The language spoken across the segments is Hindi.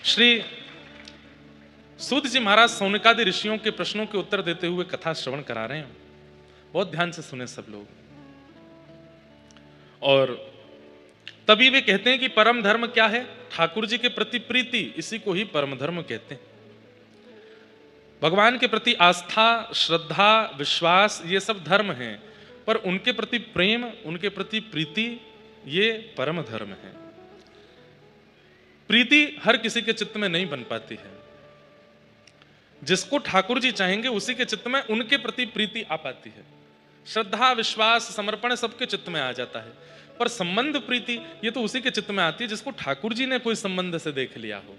श्री सूत जी महाराज सौनकादि ऋषियों के प्रश्नों के उत्तर देते हुए कथा श्रवण करा रहे हैं। बहुत ध्यान से सुने सब लोग। और तभी वे कहते हैं कि परम धर्म क्या है? ठाकुर जी के प्रति प्रीति, इसी को ही परम धर्म कहते हैं। भगवान के प्रति आस्था, श्रद्धा, विश्वास, ये सब धर्म हैं, पर उनके प्रति प्रेम, उनके प्रति प्रीति, ये परम धर्म है। प्रीति हर किसी के चित्त में नहीं बन पाती है। जिसको ठाकुर जी चाहेंगे उसी के चित्त में उनके प्रति प्रीति आ पाती है। श्रद्धा, विश्वास, समर्पण सबके चित्त में आ जाता है, पर संबंध, प्रीति, ये तो उसी के चित्त में आती है जिसको ठाकुर जी ने कोई संबंध से देख लिया हो।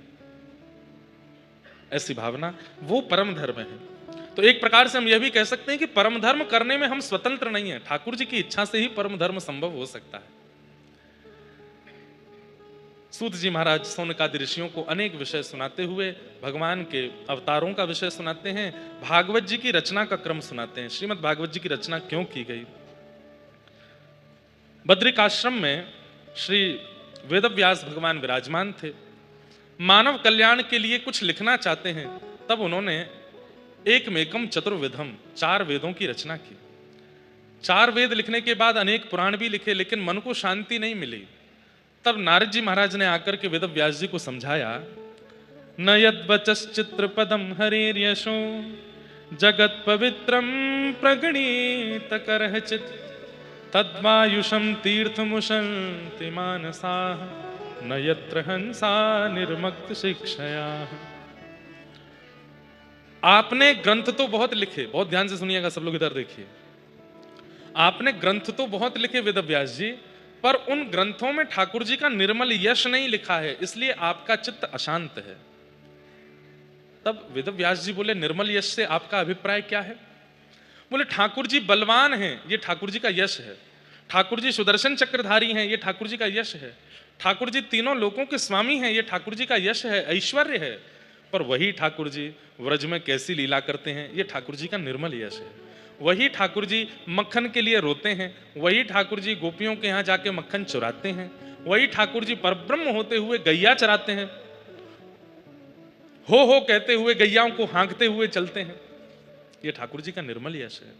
ऐसी भावना, वो परम धर्म है। तो एक प्रकार से हम यह भी कह सकते हैं कि परम धर्म करने में हम स्वतंत्र नहीं है, ठाकुर जी की इच्छा से ही परम धर्म संभव हो सकता है। सूत जी महाराज सौनकादि ऋषियों को अनेक विषय सुनाते हुए भगवान के अवतारों का विषय सुनाते हैं, भागवत जी की रचना का क्रम सुनाते हैं। श्रीमद् भागवत जी की रचना क्यों की गई? बद्रिक आश्रम में श्री वेदव्यास भगवान विराजमान थे। मानव कल्याण के लिए कुछ लिखना चाहते हैं, तब उन्होंने एकमेकम चतुर्विधम, 4 वेदों की रचना की। 4 वेद लिखने के बाद अनेक पुराण भी लिखे, लेकिन मन को शांति नहीं मिली। तब नारद जी महाराज ने आकर के वेदव्यास जी को समझाया, न यद्वचश्चित्र पदम हरेर्यशो जगत पवित्रम प्रगणित करहचित तद्वायुषम तीर्थमुशन्ति मानसाः न यत्र हंसा निर्मक्त शिक्षया। आपने ग्रंथ तो बहुत लिखे, बहुत ध्यान से सुनिएगा सब लोग, इधर देखिए। आपने ग्रंथ तो बहुत लिखे वेदव्यास जी, पर उन ग्रंथों में ठाकुर जी का निर्मल यश नहीं लिखा है, इसलिए आपका चित्त अशांत है। तब वेदव्यास जी बोले, निर्मल यश से आपका अभिप्राय क्या है? बोले, ठाकुर जी बलवान हैं, ये ठाकुर जी का यश है। ठाकुर जी सुदर्शन चक्रधारी हैं, ये ठाकुर जी का यश है। ठाकुर जी तीनों लोकों के स्वामी हैं, ये ठाकुर जी का यश है, ऐश्वर्य है। पर वही ठाकुर जी व्रज में कैसी लीला करते हैं, ये ठाकुर जी का निर्मल यश है। वही ठाकुर जी मक्खन के लिए रोते हैं, वही ठाकुर जी गोपियों के यहाँ जाके मक्खन चुराते हैं, वही ठाकुर जी परब्रह्म होते हुए गैया चराते हैं, हो कहते हुए गैयाओं को हाँकते हुए चलते हैं। ये ठाकुर जी का निर्मल यश है।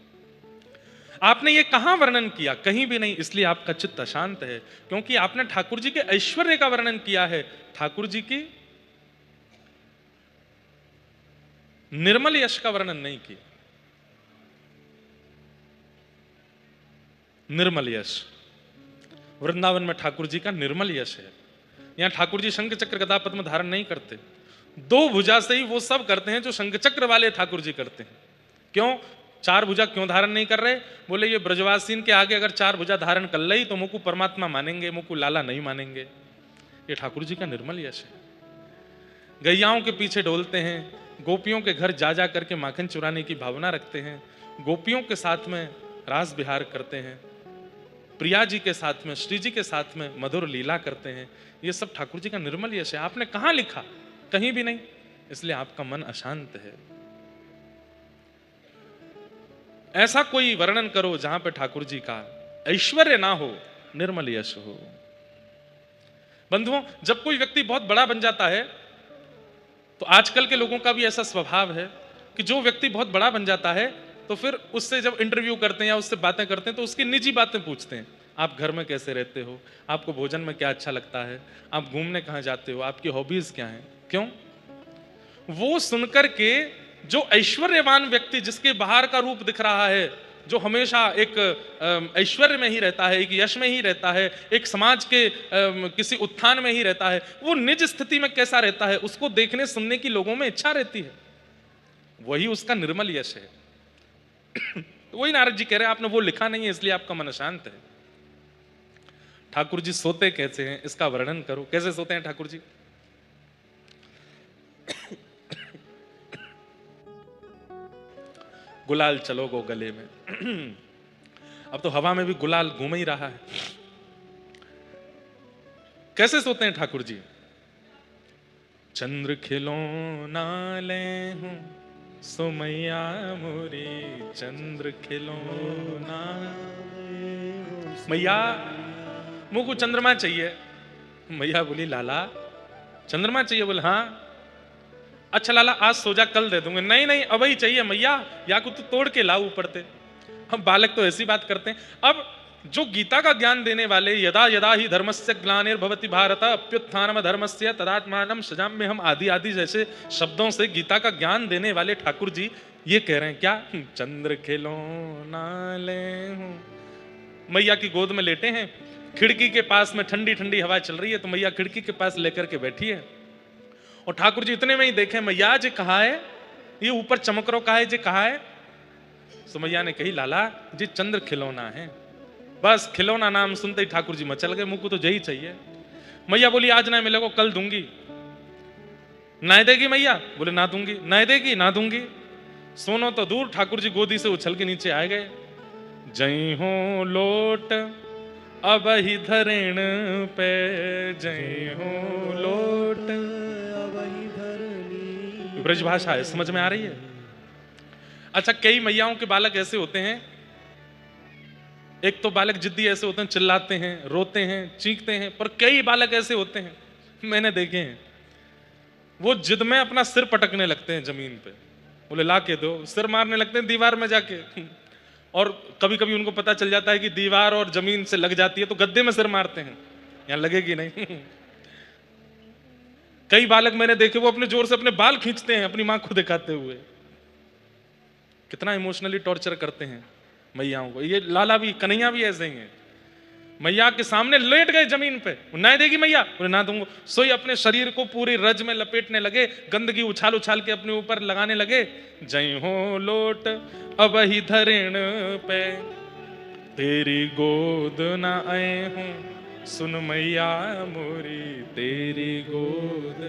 आपने ये कहां वर्णन किया? कहीं भी नहीं, इसलिए आपका चित्त अशांत है, क्योंकि आपने ठाकुर जी के ऐश्वर्य का वर्णन किया है, ठाकुर जी की निर्मल यश का वर्णन नहीं किया। निर्मल यश, वृंदावन में ठाकुर जी का निर्मल यश है। यहां ठाकुर जी शंख चक्र गदा पद्म धारण नहीं करते, 2 भुजा से ही वो सब करते हैं जो शंख चक्र वाले ठाकुर जी करते हैं। क्यों 4 भुजा क्यों धारण नहीं कर रहे? बोले, ये ब्रजवासीन के आगे अगर 4 भुजा धारण कर ली तो मुझको परमात्मा मानेंगे, मुझको लाला नहीं मानेंगे। ये ठाकुर जी का निर्मल यश है। गैयाओं के पीछे डोलते हैं, गोपियों के घर जा जा करके माखन चुराने की भावना रखते हैं, गोपियों के साथ में रास विहार करते हैं, प्रिया जी के साथ में, श्री जी के साथ में मधुर लीला करते हैं। ये सब ठाकुर जी का निर्मल यश है। आपने कहां लिखा? कहीं भी नहीं, इसलिए आपका मन अशांत है। ऐसा कोई वर्णन करो जहां पे ठाकुर जी का ऐश्वर्य ना हो, निर्मल यश हो। बंधुओं, जब कोई व्यक्ति बहुत बड़ा बन जाता है, तो आजकल के लोगों का भी ऐसा स्वभाव है कि जो व्यक्ति बहुत बड़ा बन जाता है तो फिर उससे जब इंटरव्यू करते हैं या उससे बातें करते हैं तो उसकी निजी बातें पूछते हैं। आप घर में कैसे रहते हो, आपको भोजन में क्या अच्छा लगता है, आप घूमने कहाँ जाते हो, आपकी हॉबीज क्या हैं? क्यों? वो सुनकर के जो ऐश्वर्यवान व्यक्ति, जिसके बाहर का रूप दिख रहा है, जो हमेशा एक ऐश्वर्य में ही रहता है, एक यश में ही रहता है, एक समाज के किसी उत्थान में ही रहता है, वो निज स्थिति में कैसा रहता है, उसको देखने सुनने की लोगों में इच्छा रहती है। वही उसका निर्मल यश है। वही नारद जी कह रहे हैं, आपने वो लिखा नहीं है, इसलिए आपका मन अशांत है। ठाकुर जी सोते कैसे हैं, इसका वर्णन करो। कैसे सोते हैं ठाकुर जी? गुलाल चलो गो गले में। अब तो हवा में भी गुलाल घूम ही रहा है। कैसे सोते हैं ठाकुर जी? चंद्र खिलौना ले हूं सुमैया मोरी, चंद्र खिलौना। मैया मुझको चंद्रमा चाहिए। मैया बोली, लाला चंद्रमा चाहिए? बोले हाँ। अच्छा लाला आज सो जा, कल दे दूंगे। नहीं नहीं अब ही चाहिए मैया, या को तू तोड़ के लाऊ ऊपर ते। हम बालक तो ऐसी बात करते हैं। अब जो गीता का ज्ञान देने वाले, यदा यदा ही धर्मस्य ग्लानिर्भवति भारत अप्युत्थानम धर्मस्य तदात्मानं सृजाम्यहम्, हम आदि आदि जैसे शब्दों से गीता का ज्ञान देने वाले ठाकुर जी ये कह रहे हैं क्या? चंद्र खिलौना ले हूं। मैया की गोद में लेटे हैं, खिड़की के पास में ठंडी ठंडी हवा चल रही है, तो मैया खिड़की के पास लेकर के बैठी है। और ठाकुर जी इतने में ही देखे, मैया जी कहा है? ये ऊपर चमक रो कहा है जी, कहा है? तो मैया ने कही, लाला जी चंद्र खिलौना है। बस खिलौना नाम सुनते ही ठाकुर जी मचल गए, मुंह को तो यही चाहिए। मैया बोली आज ना मिलेगा, कल दूंगी। ना देगी मैया? बोले ना दूंगी। ना देगी? ना दूंगी। सोनो तो दूर, ठाकुर जी गोदी से उछल के नीचे आ गए। जय हो लोट अब ही धरेण पे, जय हो लोट अब ही धरनी। ब्रज भाषा है, समझ में आ रही है? अच्छा, कई मैयाओं के बालक ऐसे होते हैं, एक तो बालक जिद्दी ऐसे होते हैं, चिल्लाते हैं, रोते हैं, चीखते हैं, पर कई बालक ऐसे होते हैं, मैंने देखे हैं, वो जिद में अपना सिर पटकने लगते हैं जमीन पे। बोले ला के दो, सिर मारने लगते हैं दीवार में जाके। और कभी कभी उनको पता चल जाता है कि दीवार और जमीन से लग जाती है, तो गद्दे में सिर मारते हैं, यहां लगेगी नहीं। कई बालक मैंने देखे, वो अपने जोर से अपने बाल खींचते हैं अपनी मां को दिखाते हुए। कितना इमोशनली टॉर्चर करते हैं मैयाओं को। ये लाला भी, कन्हैया भी ऐसे ही है। मैया के सामने लेट गए जमीन पे, ना देगी मैया? बोले ना दूंगा। सोई अपने शरीर को पूरी रज में लपेटने लगे, गंदगी उछाल उछाल के अपने ऊपर लगाने लगे। जय हो लोट अब ही धरेण पे, तेरी गोद ना आए हूं, सुन मैया मोरी, तेरी गोद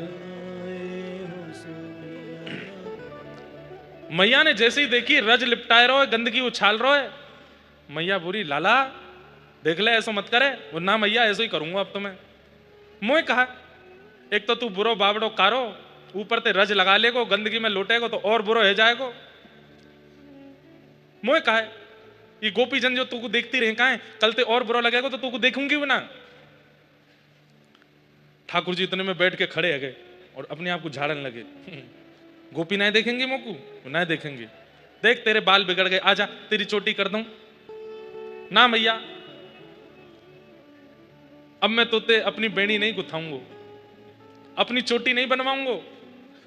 मैया ने जैसे ही देखी, रज लिपटाए रहो, गंदगी उछाल रहो है। मैया बोली, लाला देख ले, ऐसा मत करे। वो ना मैया ऐसा ही करूंगा अब तो मैं। मुझे कहा, एक तो तू बुरो बावड़ो कारो, ऊपर ते रज लगा लेगो, गंदगी में लोटेगो तो और बुरो है जाएगो। मुझे कहा, ये गोपी जन जो तू को देखती रहे कहा है, कल ते और बुरा लगेगा तो तू को देखूंगी भी ना। ठाकुर जी इतने में बैठ के खड़े हो गए और अपने आप को झाड़ने लगे। गोपी ना देखेंगे मोकू? ना देखेंगे। देख तेरे बाल बिगड़ गए, आजा तेरी चोटी कर दूं। ना मैया, अब मैं तोते अपनी बेड़ी नहीं गुथाऊंगो, अपनी चोटी नहीं बनवाऊंगो,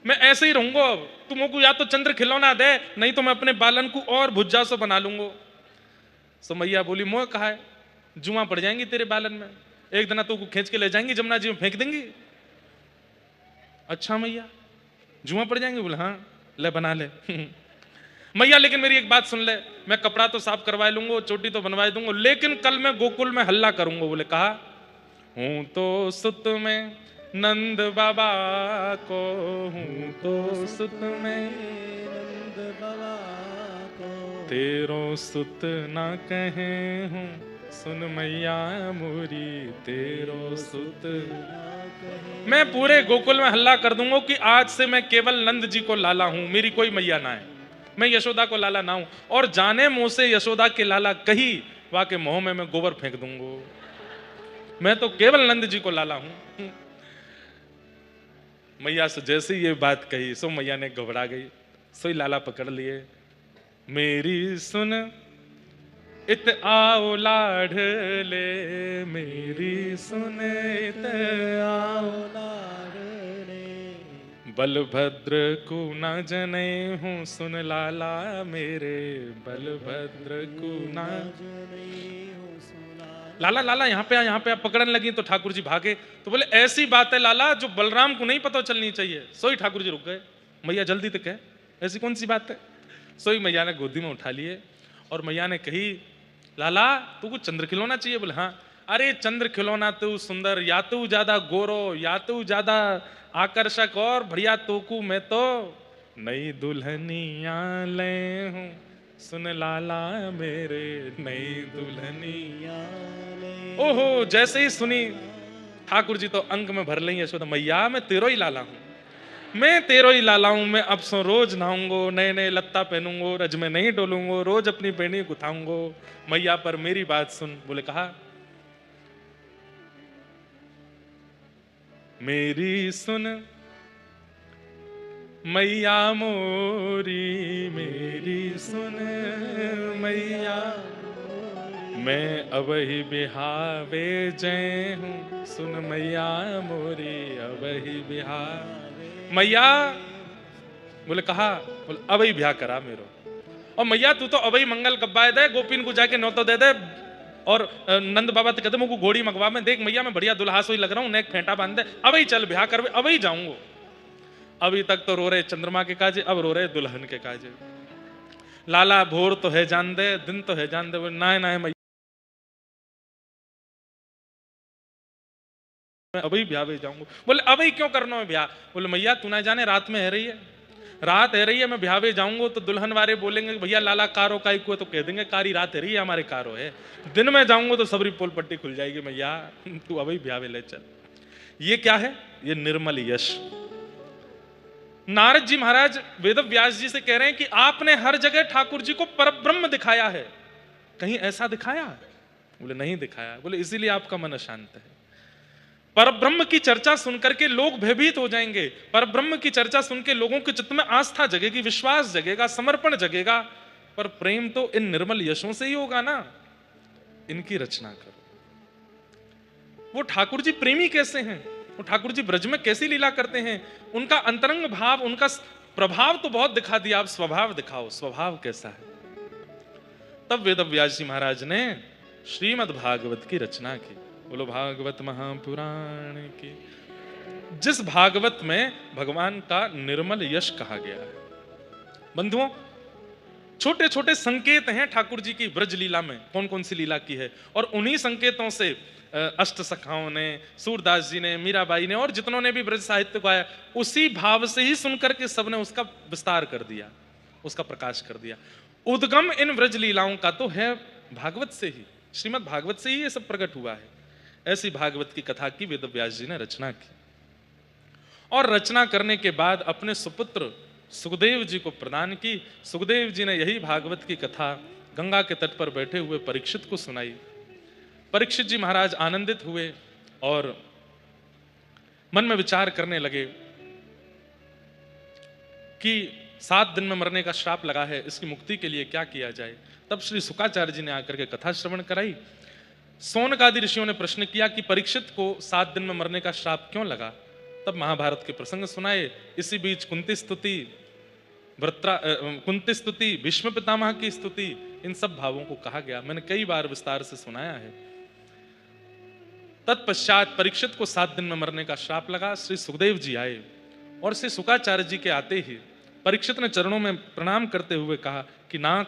मैं ऐसे ही रहूंगो। अब तू मोकू या तो चंद्र खिलौना दे, नहीं तो मैं अपने बालन को और भुज्जा से बना लूंगो। सो मैया बोली, मोह कहा है, जुआ पड़ जाएंगी तेरे बालन में, एक दिन तो खींच के ले जाएंगी जमुना जी में फेंक देंगी। अच्छा मैया, जुआ पड़ जाएंगे? बोले हाँ, ले बना ले। मैया लेकिन मेरी एक बात सुन ले, मैं कपड़ा तो साफ करवा लूंगा, चोटी तो बनवा दूंगा, लेकिन कल मैं गोकुल में हल्ला करूंगा। बोले कहा, हूं तो सुत में नंद बाबा को, हूं तो सुत में नंद बाबा को, तेरो सुत ना कहे हूं, सुन मैया मोरी, तेरो सुत ना कहे। मैं पूरे गोकुल में हल्ला कर दूंगा कि आज से मैं केवल नंद जी को लाला हूं, मेरी कोई मैया ना है, मैं यशोदा को लाला ना हूं। और जाने मुंह से यशोदा के लाला कही, वाके मुंह में मैं गोबर फेंक दूंगा, मैं तो केवल नंद जी को लाला हूं। मैया से जैसे ये बात कही, सो मैया ने घबरा गई, सोई लाला पकड़ लिए। मेरी सुन इत आओ लाढ़ ले, मेरी सुन इत आओ लाढ़ ले, बलभद्र को न जने हूं, सुन लाला मेरे, बलभद्र को न जने हूं। लाला लाला यहाँ पे यहाँ पे पकड़ने लगी तो ठाकुर जी भागे। तो बोले ऐसी बात है लाला जो बलराम को नहीं पता चलनी चाहिए। सोई ठाकुर जी रुक गए, मैया जल्दी तक है, ऐसी कौन सी बात है। सोई मैया ने गोदी में उठा लिए और मैया ने कही, लाला तू को चंद्र खिलौना चाहिए? बोले हाँ। अरे चंद्र खिलौना तू सुंदर, या तू ज्यादा गोरो, या तू ज्यादा आकर्षक, और बढ़िया तोकू मैं तो नई दुल्हनिया ले हूं, सुन लाला मेरे, नई दुल्हनिया ले। ओहो, जैसे ही सुनी ठाकुर जी तो अंक में भर लेंगे यशोदा, मैया मैं तेरो ही लाला हूं, मैं तेरो ही लाला हूं, मैं अब सो रोज नहाऊंगो, नए नए लत्ता पहनूंगो, रज में नहीं डोलूंगो, रोज अपनी बेड़ी गुथाऊंगो, मैया पर मेरी बात सुन। बोले कहा, मेरी सुन मैया मोरी, मेरी सुन मैया, मैं अबही बिहावे जय हूँ, सुन मैया मोरी अबही बिहावे। मैया बोले कहा, बोले अबही ब्याह करा मेरो। और मैया तू तो अबही मंगल गब्बाए दे, गोपिन को जाके न्योतो दे दे, और नंद बाबा तो कहते मुझको घोड़ी मंगवा में, देख मैया मैं बढ़िया दुल्हा सोई लग रहा हूँ, नेक फेंटा बांध दे, अबही चल ब्याह कर, अबही जाऊंगा। अभी तक तो रो रहे चंद्रमा के काजे, अब रो रहे दुल्हन के काजे। लाला भोर तो है जान दे, दिन तो है जान दे, ना ना मैया मैं अभी ब्याह भी जाऊंगा। बोले अभी क्यों करना है ब्याह? बोले मैया तू ना जाने रात में है रही है, रात है रही है, मैं ब्याह भी जाऊंगा तो दुल्हन वाले बोलेंगे भैया लाला कारो काई को, तो कह देंगे कारी रात है रही है हमारे कारो है, दिन में जाऊंगा तो सबरी पोल पट्टी खुल जाएगी, मैया तू अभी ब्याह ले चल। ये क्या है? ये निर्मल यश। नारद जी महाराज वेद व्यास जी से कह रहे हैं कि आपने हर जगह ठाकुर जी को परब्रह्म दिखाया है, कहीं ऐसा दिखाया? बोले नहीं दिखाया। बोले इसीलिए आपका मन अशांत है। परब्रह्म की चर्चा सुनकर के लोग भयभीत हो जाएंगे, परब्रह्म की चर्चा सुन के लोगों के चित्त में आस्था जगेगी, विश्वास जगेगा, समर्पण जगेगा, पर प्रेम तो इन निर्मल यशों से ही होगा ना। इनकी रचना करो। वो ठाकुर जी प्रेमी कैसे हैं, वो ठाकुर जी ब्रज में कैसी लीला करते हैं, उनका अंतरंग भाव, उनका प्रभाव तो बहुत दिखा दिया, आप स्वभाव दिखाओ, स्वभाव कैसा है। तब वेद व्यास जी महाराज ने श्रीमद् भागवत की रचना की। बोलो भागवत महापुराण की। जिस भागवत में भगवान का निर्मल यश कहा गया है। बंधुओं, छोटे छोटे संकेत हैं ठाकुर जी की ब्रज लीला में, कौन कौन सी लीला की है, और उन्हीं संकेतों से अष्ट सखाओं ने, सूरदास जी ने, मीराबाई ने और जितनों ने भी ब्रज साहित्य को आया, उसी भाव से ही सुनकर के सबने उसका विस्तार कर दिया, उसका प्रकाश कर दिया। उद्गम इन ब्रज लीलाओं का तो है भागवत से ही, श्रीमद् भागवत से ही ये सब प्रकट हुआ है। ऐसी भागवत की कथा की वेद व्यास जी ने रचना की, और रचना करने के बाद अपने सुपुत्र सुखदेव जी को प्रदान की। सुखदेव जी ने यही भागवत की कथा गंगा के तट पर बैठे हुए परीक्षित को सुनाई। परीक्षित जी महाराज आनंदित हुए और मन में विचार करने लगे कि 7 दिन में मरने का श्राप लगा है, इसकी मुक्ति के लिए क्या किया जाए। तब श्री शुकाचार्य जी ने आकर के कथा श्रवण कराई। सौनकादि ऋषियों ने प्रश्न किया कि परीक्षित को 7 दिन में मरने का श्राप क्यों लगा। तब महाभारत के प्रसंग सुनाए। इसी बीच कुंती स्तुति, कुंती स्तुति, भीष्म पितामह की स्तुति, इन सब भावों को कहा गया। मैंने कई बार विस्तार से सुनाया है। तत्पश्चात परीक्षित को 7 दिन में मरने का श्राप लगा। श्री सुखदेव जी आए और श्री शुकाचार्य जी के आते ही परीक्षित ने चरणों में प्रणाम करते हुए कहा कि नाथ,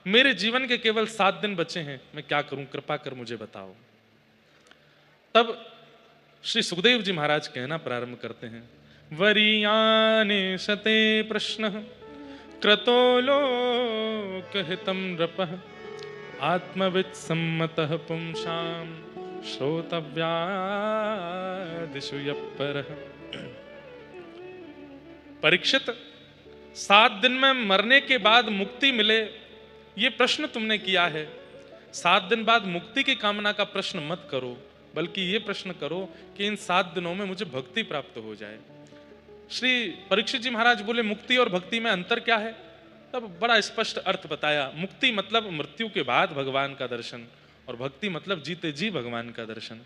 मेरे जीवन के केवल 7 दिन बचे हैं, मैं क्या करूं, कृपा कर मुझे बताओ। तब श्री सुखदेव जी महाराज कहना प्रारंभ करते हैं, वरीयाने शते प्रश्न क्रतो लोकहितं नृपः आत्मवित् सम्मतः पुंसां श्रोतव्यादिषु यः परः। परीक्षित, 7 दिन में मरने के बाद मुक्ति मिले, ये प्रश्न तुमने किया है। 7 दिन बाद मुक्ति की कामना का प्रश्न मत करो, बल्कि ये प्रश्न करो कि इन 7 दिनों में मुझे भक्ति प्राप्त हो जाए। श्री परीक्षित जी महाराज बोले, मुक्ति और भक्ति में अंतर क्या है? तब बड़ा स्पष्ट अर्थ बताया। मुक्ति मतलब मृत्यु के बाद भगवान का दर्शन, और भक्ति मतलब जीते जी भगवान का दर्शन।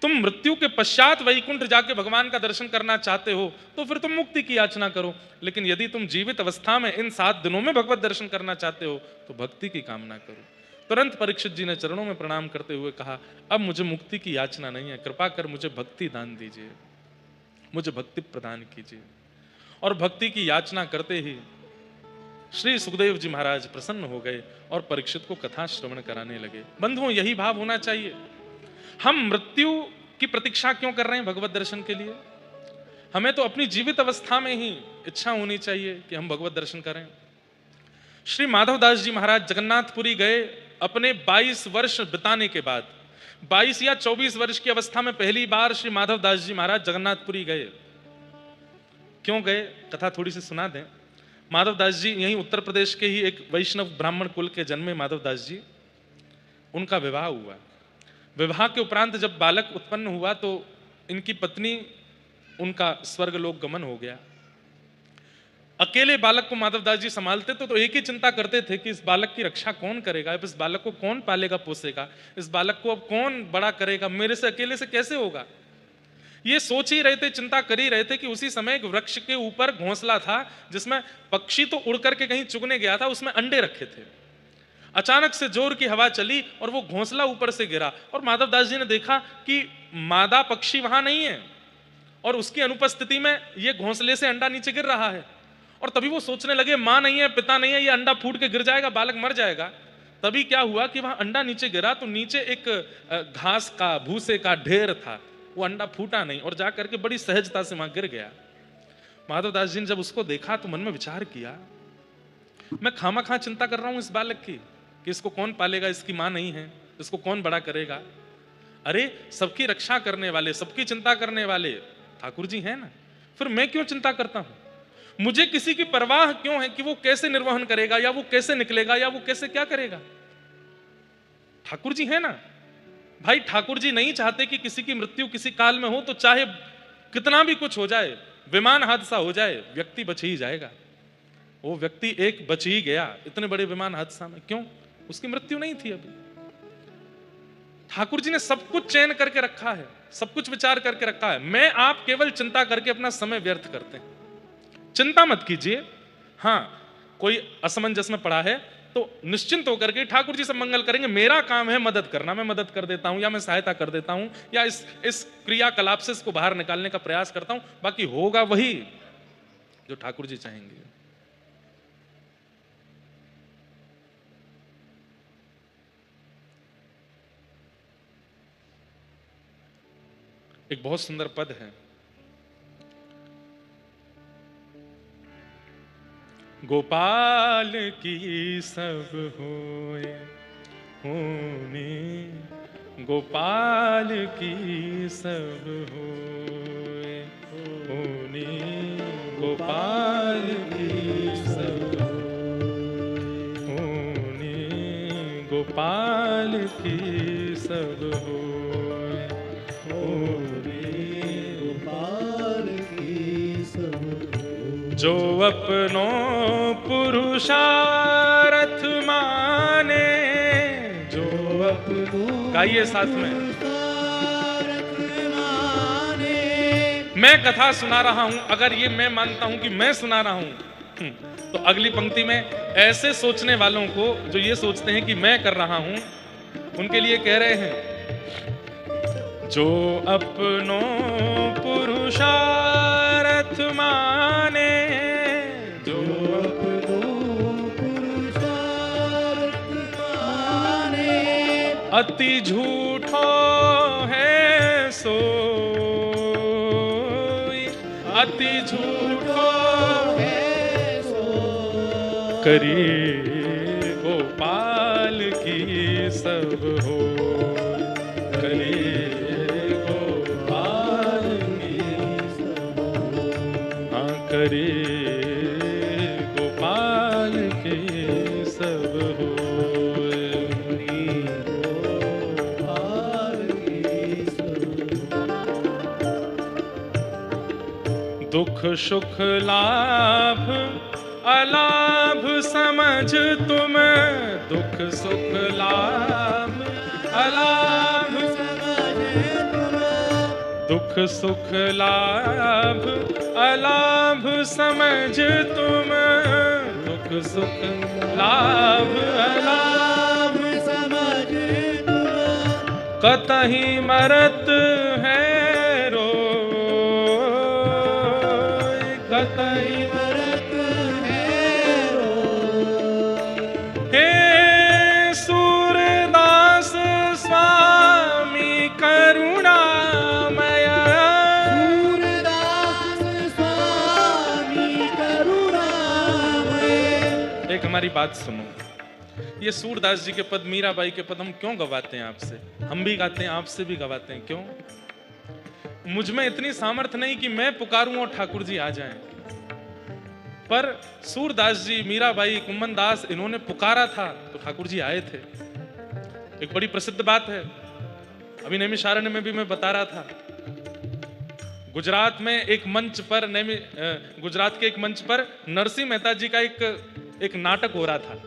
तुम मृत्यु के पश्चात वैकुंठ जाके भगवान का दर्शन करना चाहते हो तो फिर तुम मुक्ति की याचना करो, लेकिन यदि तुम जीवित अवस्था में इन 7 दिनों में भगवत दर्शन करना चाहते हो तो भक्ति की कामना करो। तुरंत परीक्षित जी ने चरणों में प्रणाम करते हुए कहा, अब मुझे मुक्ति की याचना नहीं है, कृपा कर मुझे भक्ति दान दीजिए, मुझे भक्ति प्रदान कीजिए। और भक्ति की याचना करते ही श्री सुखदेव जी महाराज प्रसन्न हो गए और परीक्षित को कथा श्रवण कराने लगे। बंधुओं, यही भाव होना चाहिए। हम मृत्यु की प्रतीक्षा क्यों कर रहे हैं भगवत दर्शन के लिए? हमें तो अपनी जीवित अवस्था में ही इच्छा होनी चाहिए कि हम भगवत दर्शन करें। श्री माधवदास जी महाराज जगन्नाथपुरी गए अपने 22 वर्ष बिताने के बाद। 22 या 24 वर्ष की अवस्था में पहली बार श्री माधवदास जी महाराज जगन्नाथपुरी गए। क्यों गए, कथा थोड़ी सी सुना दें। माधवदास जी यहीं उत्तर प्रदेश के ही एक वैष्णव ब्राह्मण कुल के जन्मे माधवदास जी, उनका विवाह हुआ। विवाह के उपरांत जब बालक उत्पन्न हुआ तो इनकी पत्नी उनका स्वर्गलोक गमन हो गया। अकेले बालक को माधवदास जी संभालते तो एक ही चिंता करते थे कि इस बालक की रक्षा कौन करेगा, इस बालक को कौन पालेगा पोसेगा, इस बालक को अब कौन बड़ा करेगा, मेरे से अकेले से कैसे होगा। ये सोच ही रहे थे, चिंता कर ही रहे थे कि उसी समय एक वृक्ष के ऊपर घोंसला था जिसमें पक्षी तो उड़ करके कहीं चुगने गया था, उसमें अंडे रखे थे। अचानक से जोर की हवा चली और वो घोंसला ऊपर से गिरा और माधवदास जी ने देखा कि मादा पक्षी वहां नहीं है और उसकी अनुपस्थिति में ये घोंसले से अंडा नीचे गिर रहा है। और तभी वो सोचने लगे माँ नहीं है, पिता नहीं है, ये अंडा फूट के गिर जाएगा, बालक मर जाएगा। तभी क्या हुआ कि वहां अंडा नीचे गिरा तो नीचे एक घास का भूसे का ढेर था, वो अंडा फूटा नहीं और जा करके बड़ी सहजता से वहां गिर गया। माधवदास जी ने जब उसको देखा तो मन में विचार किया, मैं खामा चिंता कर रहा हूं इस बालक की कि इसको कौन पालेगा, इसकी मां नहीं है, इसको कौन बड़ा करेगा। अरे सबकी रक्षा करने वाले, सबकी चिंता करने वाले ठाकुर जी हैं ना, फिर मैं क्यों चिंता करता हूं, मुझे किसी की परवाह क्यों है कि वो कैसे निर्वहन करेगा या वो कैसे निकलेगा या वो कैसे क्या करेगा। ठाकुर जी है ना भाई, ठाकुर जी नहीं चाहते कि किसी की मृत्यु किसी काल में हो तो चाहे कितना भी कुछ हो जाए, विमान हादसा हो जाए, व्यक्ति बच ही जाएगा। वो व्यक्ति एक बच ही गया इतने बड़े विमान हादसा में, क्यों, उसकी मृत्यु नहीं थी अभी। ठाकुर जी ने सब कुछ चयन करके रखा है, सब कुछ विचार करके रखा है। मैं आप केवल चिंता करके अपना समय व्यर्थ करते हैं। चिंता मत कीजिए, हाँ कोई असमंजस में पड़ा है तो निश्चिंत होकर के ठाकुर जी से मंगल करेंगे। मेरा काम है मदद करना, मैं मदद कर देता हूं या मैं सहायता कर देता हूं या इस क्रियाकलाप से इसको बाहर निकालने का प्रयास करता हूं, बाकी होगा वही जो ठाकुर जी चाहेंगे। एक बहुत सुंदर पद है, गोपाल की सब होए होने, गोपाल की सब होए होने, गोपाल की सब होने, गोपाल की सब होए होने, गोपाल की सब। जो अपनों पुरुषार्थ माने, जो अपनों, गाइए साथ में, मैं कथा सुना रहा हूं, अगर ये मैं मानता हूं कि मैं सुना रहा हूं, तो अगली पंक्ति में ऐसे सोचने वालों को जो ये सोचते हैं कि मैं कर रहा हूं, उनके लिए कह रहे हैं, जो अपनों पुरुषार्थ माने, जो अपनों पुरुषार्थ माने, अति झूठो है सोई, अति झूठो है सोई, करिए गोपाल की सब हो, करिए गोपाल की सब हो, हाँ करिए गोपाल की सब हो, गोपाल की सब हो। दुख सुख लाभ अलाभ समझ तुम, दुख सुख लाभ अलाभ समझ तुम, दुख सुख लाभ अलाभ समझ तुम, दुख सुख लाभ अलाभ समझ तुम, कतहि मरत है रोय, कतहि हमारी बात सुनो। ये सूरदास जी के पद, मीराबाई के पद हम क्यों गवाते हैं आपसे, हम भी गाते हैं, आपसे भी गवाते हैं, क्यों? मुझ में इतनी सामर्थ्य नहीं कि मैं पुकारूं और ठाकुर जी आ जाएं, पर सूरदास जी, मीराबाई, कुम्मन दास, इन्होंने पुकारा था तो ठाकुर जी आए थे। एक बड़ी प्रसिद्ध बात है, अभी नैमिषारण्य में भी मैं बता रहा था, गुजरात में एक मंच पर गुजरात के एक मंच पर नरसिंह मेहता जी का एक नाटक हो रहा था,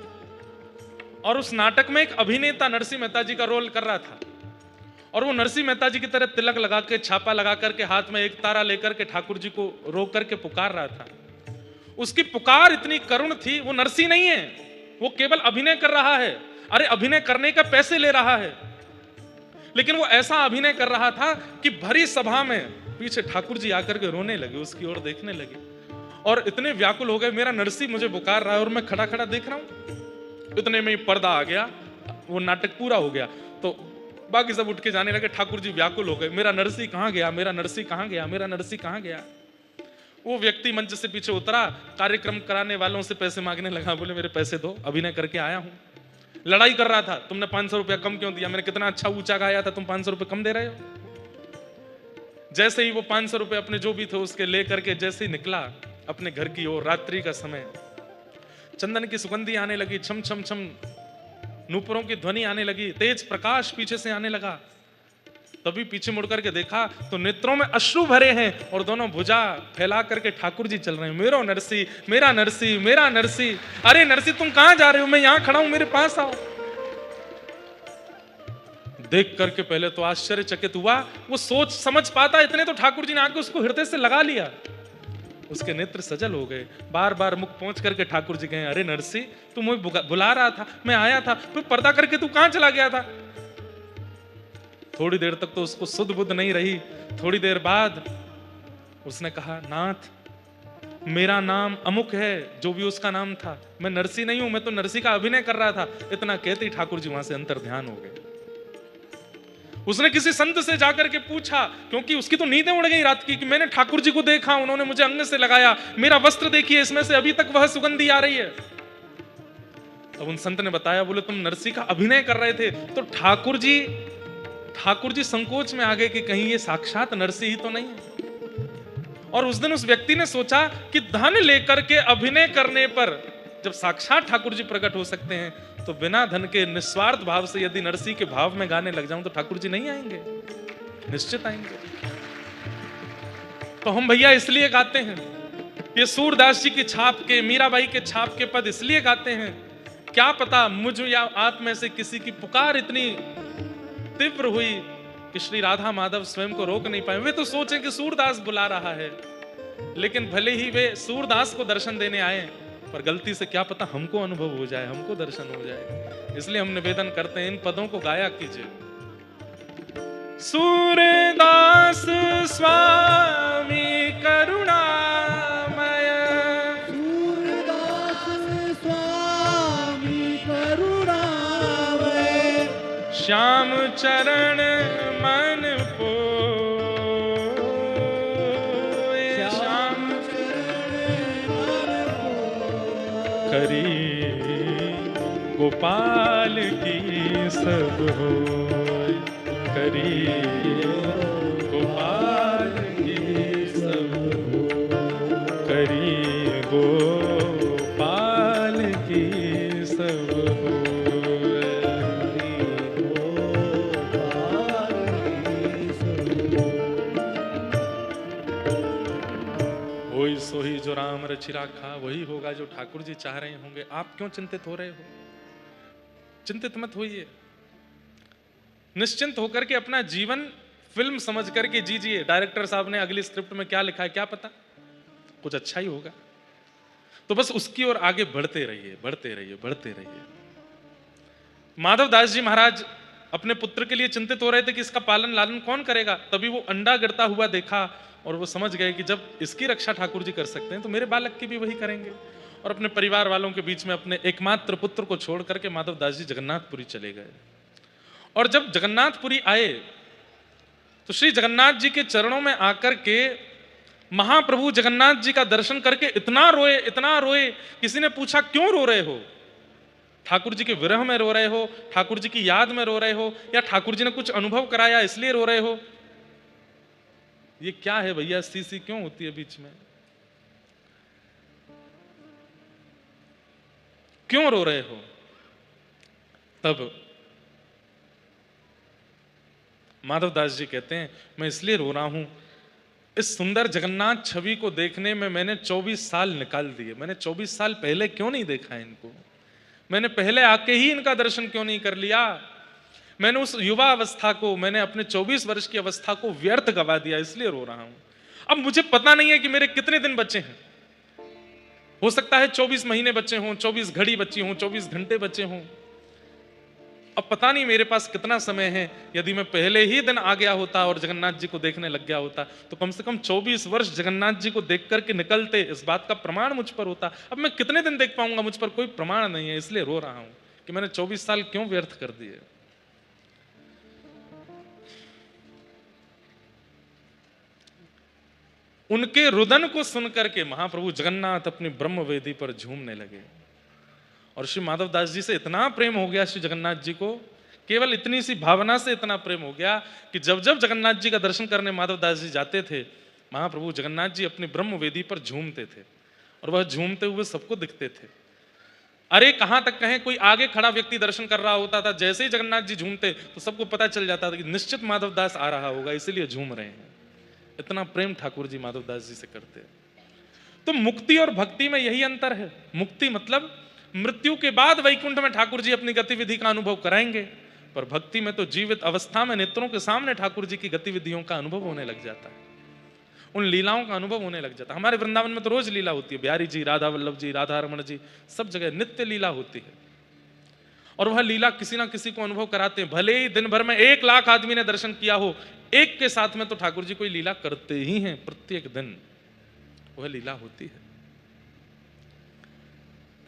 और उस नाटक में एक अभिनेता नरसिंह मेहता जी का रोल कर रहा था, और वो नरसिंह मेहता जी की तरह तिलक लगा के, छापा लगा करके, हाथ में एक तारा लेकर के ठाकुर जी को रोक करके पुकार रहा था। उसकी पुकार इतनी करुण थी। वो नरसिंह नहीं है, वो केवल अभिनय कर रहा है। अरे अभिनय करने का पैसे ले रहा है, लेकिन वो ऐसा अभिनय कर रहा था कि भरी सभा में पीछे ठाकुर जी आकर के रोने लगे, उसकी ओर देखने लगे, और इतने व्याकुल हो गए, मेरा नरसिंह मुझे पुकार रहा है और मैं खड़ा खड़ा देख रहा हूं। इतने में ही पर्दा आ गया, वो नाटक पूरा हो गया। तो बाकी सब उठ के जाने लगे। ठाकुर जी व्याकुल हो गए, मेरा नरसिंह कहां गया, मेरा नरसिंह कहां गया, मेरा नरसिंह कहां गया। वो व्यक्ति मंच से पीछे उतरा, कार्यक्रम कराने वालों से पैसे मांगने लगा, बोले मेरे पैसे दो, अभिनय करके आया हूं। लड़ाई कर रहा था, तुमने 500 रुपया कम क्यों दिया, मैंने कितना अच्छा ऊंचा गाया था, तुम 500 रुपये कम दे रहे हो। जैसे ही वो 500 रुपये अपने जो भी थे उसके ले करके जैसे ही निकला अपने घर की ओर, रात्रि का समय, चंदन की सुगंधी आने लगी, छम छम छम नूपुरों की ध्वनि आने लगी, तेज प्रकाश पीछे से आने लगा। तभी पीछे मुड़ करके देखा तो नेत्रों में अश्रु भरे हैं और दोनों भुजा फैला करके ठाकुर जी चल रहे हैं, मेरो नरसिंह, मेरा नरसिंह, मेरा नरसिंह। अरे नरसिंह तुम कहां जा रहे हो, मैं यहां खड़ा हूं, मेरे पास आओ। देख करके पहले तो आश्चर्यचकित हुआ, वो सोच समझ पाता इतने तो ठाकुर जी ने आके उसको हृदय से लगा लिया। उसके नेत्र सजल हो गए, बार बार मुख पहुंच करके ठाकुर जी कहे, अरे नरसिंह तू मुझे बुला रहा था, मैं आया था, फिर पर्दा करके तू कहां चला गया था। थोड़ी देर तक तो उसको सुध बुध नहीं रही। थोड़ी देर बाद उसने कहा, नाथ मेरा नाम अमुक है, जो भी उसका नाम था, मैं नरसिंह नहीं हूं, मैं तो नरसिंह का अभिनय कर रहा था। इतना कहते ही ठाकुर जी वहां से अंतर ध्यान हो गए। उसने किसी संत से जाकर के पूछा, क्योंकि उसकी तो नींदें उड़ गई रात की, कि मैंने ठाकुर जी को देखा, उन्होंने मुझे अंग से लगाया, मेरा वस्त्र देखिए इसमें से अभी तक वह सुगंधी आ रही है। अब उन संत ने बताया, बोले तुम नरसिंह का अभिनय कर रहे थे। तो ठाकुर जी संकोच में आ गए कि कहीं ये साक्षात नरसिंह ही तो नहीं है। और उस दिन उस व्यक्ति ने सोचा कि धन लेकर के अभिनय करने पर जब साक्षात ठाकुर जी प्रकट हो सकते हैं, तो बिना धन के निस्वार्थ भाव से यदि नरसिंह के भाव में गाने लग जाऊं तो ठाकुर जी नहीं आएंगे, निश्चित आएंगे। तो हम भैया इसलिए गाते हैं, ये सूरदास जी की छाप के, मीराबाई के छाप के पद इसलिए गाते हैं, क्या पता मुझ या आप में से किसी की पुकार इतनी तीव्र हुई कि श्री राधा माधव स्वयं को रोक नहीं पाए। वे तो सोचें कि सूरदास बुला रहा है, लेकिन भले ही वे सूरदास को दर्शन देने आए, पर गलती से क्या पता हमको अनुभव हो जाए, हमको दर्शन हो जाए। इसलिए हम निवेदन करते हैं, इन पदों को गाया कीजिए। सूरदास स्वामी करुणामय, सूरदास स्वामी करुणामय, श्याम चरण मन को, श्याम चरण मन को, करी गोपाल की सब हो, करी गोपाल की सब हो, करी गोपाल की सब हो, होई सोही जो राम रचि राखा, वही होगा जो ठाकुर जी चाह रहे होंगे। आप क्यों चिंतित हो रहे हो? चिंतित मत होइए, निश्चिंत होकर के अपना जीवन फिल्म समझ करके जीजिए। डायरेक्टर साहब ने अगली स्क्रिप्ट में क्या लिखा है क्या पता, कुछ अच्छा ही होगा। तो बस उसकी ओर आगे बढ़ते रहिए, बढ़ते रहिए, बढ़ते रहिए। माधव दास जी महाराज अपने पुत्र के लिए चिंतित हो रहे थे कि इसका पालन लालन कौन करेगा। तभी वो अंडा गिरता हुआ देखा और वो समझ गए कि जब इसकी रक्षा ठाकुर जी कर सकते हैं तो मेरे बालक की भी वही करेंगे। और अपने परिवार वालों के बीच में अपने एकमात्र पुत्र को छोड़ करके माधव दास जी जगन्नाथपुरी चले गए। और जब जगन्नाथपुरी आए तो श्री जगन्नाथ जी के चरणों में आकर के महाप्रभु जगन्नाथ जी का दर्शन करके इतना रोए, इतना रोए। किसी ने पूछा क्यों रो रहे हो? ठाकुर जी के विरह में रो रहे हो, ठाकुर जी की याद में रो रहे हो, या ठाकुर जी ने कुछ अनुभव कराया इसलिए रो रहे हो? ये क्या है भैया, सी क्यों होती है बीच में? क्यों रो रहे हो? तब माधव दास जी कहते हैं, मैं इसलिए रो रहा हूं इस सुंदर जगन्नाथ छवि को देखने में मैंने 24 साल निकाल दिए। मैंने 24 साल पहले क्यों नहीं देखा इनको? मैंने पहले आके ही इनका दर्शन क्यों नहीं कर लिया? मैंने उस युवा अवस्था को, मैंने अपने 24 वर्ष की अवस्था को व्यर्थ गवा दिया, इसलिए रो रहा हूं। अब मुझे पता नहीं है कि मेरे कितने दिन बचे हैं। हो सकता है 24 महीने बचे हों, 24 घड़ी बची हों, 24 घंटे बचे हों। अब पता नहीं मेरे पास कितना समय है। यदि मैं पहले ही दिन आ गया होता और जगन्नाथ जी को देखने लग गया होता तो कम से कम 24 वर्ष जगन्नाथ जी को देख करके निकलते, इस बात का प्रमाण मुझ पर होता। अब मैं कितने दिन देख पाऊंगा, मुझ पर कोई प्रमाण नहीं है, इसलिए रो रहा हूं कि मैंने 24 साल क्यों व्यर्थ कर दिए। उनके रुदन को सुनकर के महाप्रभु जगन्नाथ अपनी ब्रह्म वेदी पर झूमने लगे। और श्री माधवदास जी से इतना प्रेम हो गया श्री जगन्नाथ जी को, केवल इतनी सी भावना से इतना प्रेम हो गया कि जब जब जगन्नाथ जी का दर्शन करने माधवदास जी जाते थे, महाप्रभु जगन्नाथ जी अपनी ब्रह्म वेदी पर झूमते थे और वह झूमते हुए सबको दिखते थे। अरे कहां तक कहें, कोई आगे खड़ा व्यक्ति दर्शन कर रहा होता था, जैसे ही जगन्नाथ जी झूमते तो सबको पता चल जाता था कि निश्चित माधवदास आ रहा होगा, इसीलिए झूम रहे हैं। इतना प्रेम ठाकुर जी माधवदास जी से करते। तो मुक्ति और भक्ति में यही अंतर है। मुक्ति मतलब मृत्यु के बाद वैकुंठ में ठाकुर जी अपनी गतिविधि का अनुभव कराएंगे, पर भक्ति में तो जीवित अवस्था में नेत्रों के सामने ठाकुर जी की गतिविधियों का अनुभव होने लग जाता है, उन लीलाओं का अनुभव होने लग जाता है। हमारे वृंदावन में तो रोज लीला होती है, बिहारी जी, राधा वल्लभ जी, राधा रमण जी, सब जगह नित्य लीला होती है। और वह लीला किसी ना किसी को अनुभव कराते हैं। भले ही दिन भर में 1 लाख आदमी ने दर्शन किया हो, एक के साथ में तो ठाकुर जी कोई लीला करते ही हैं। प्रत्येक दिन वह लीला होती है।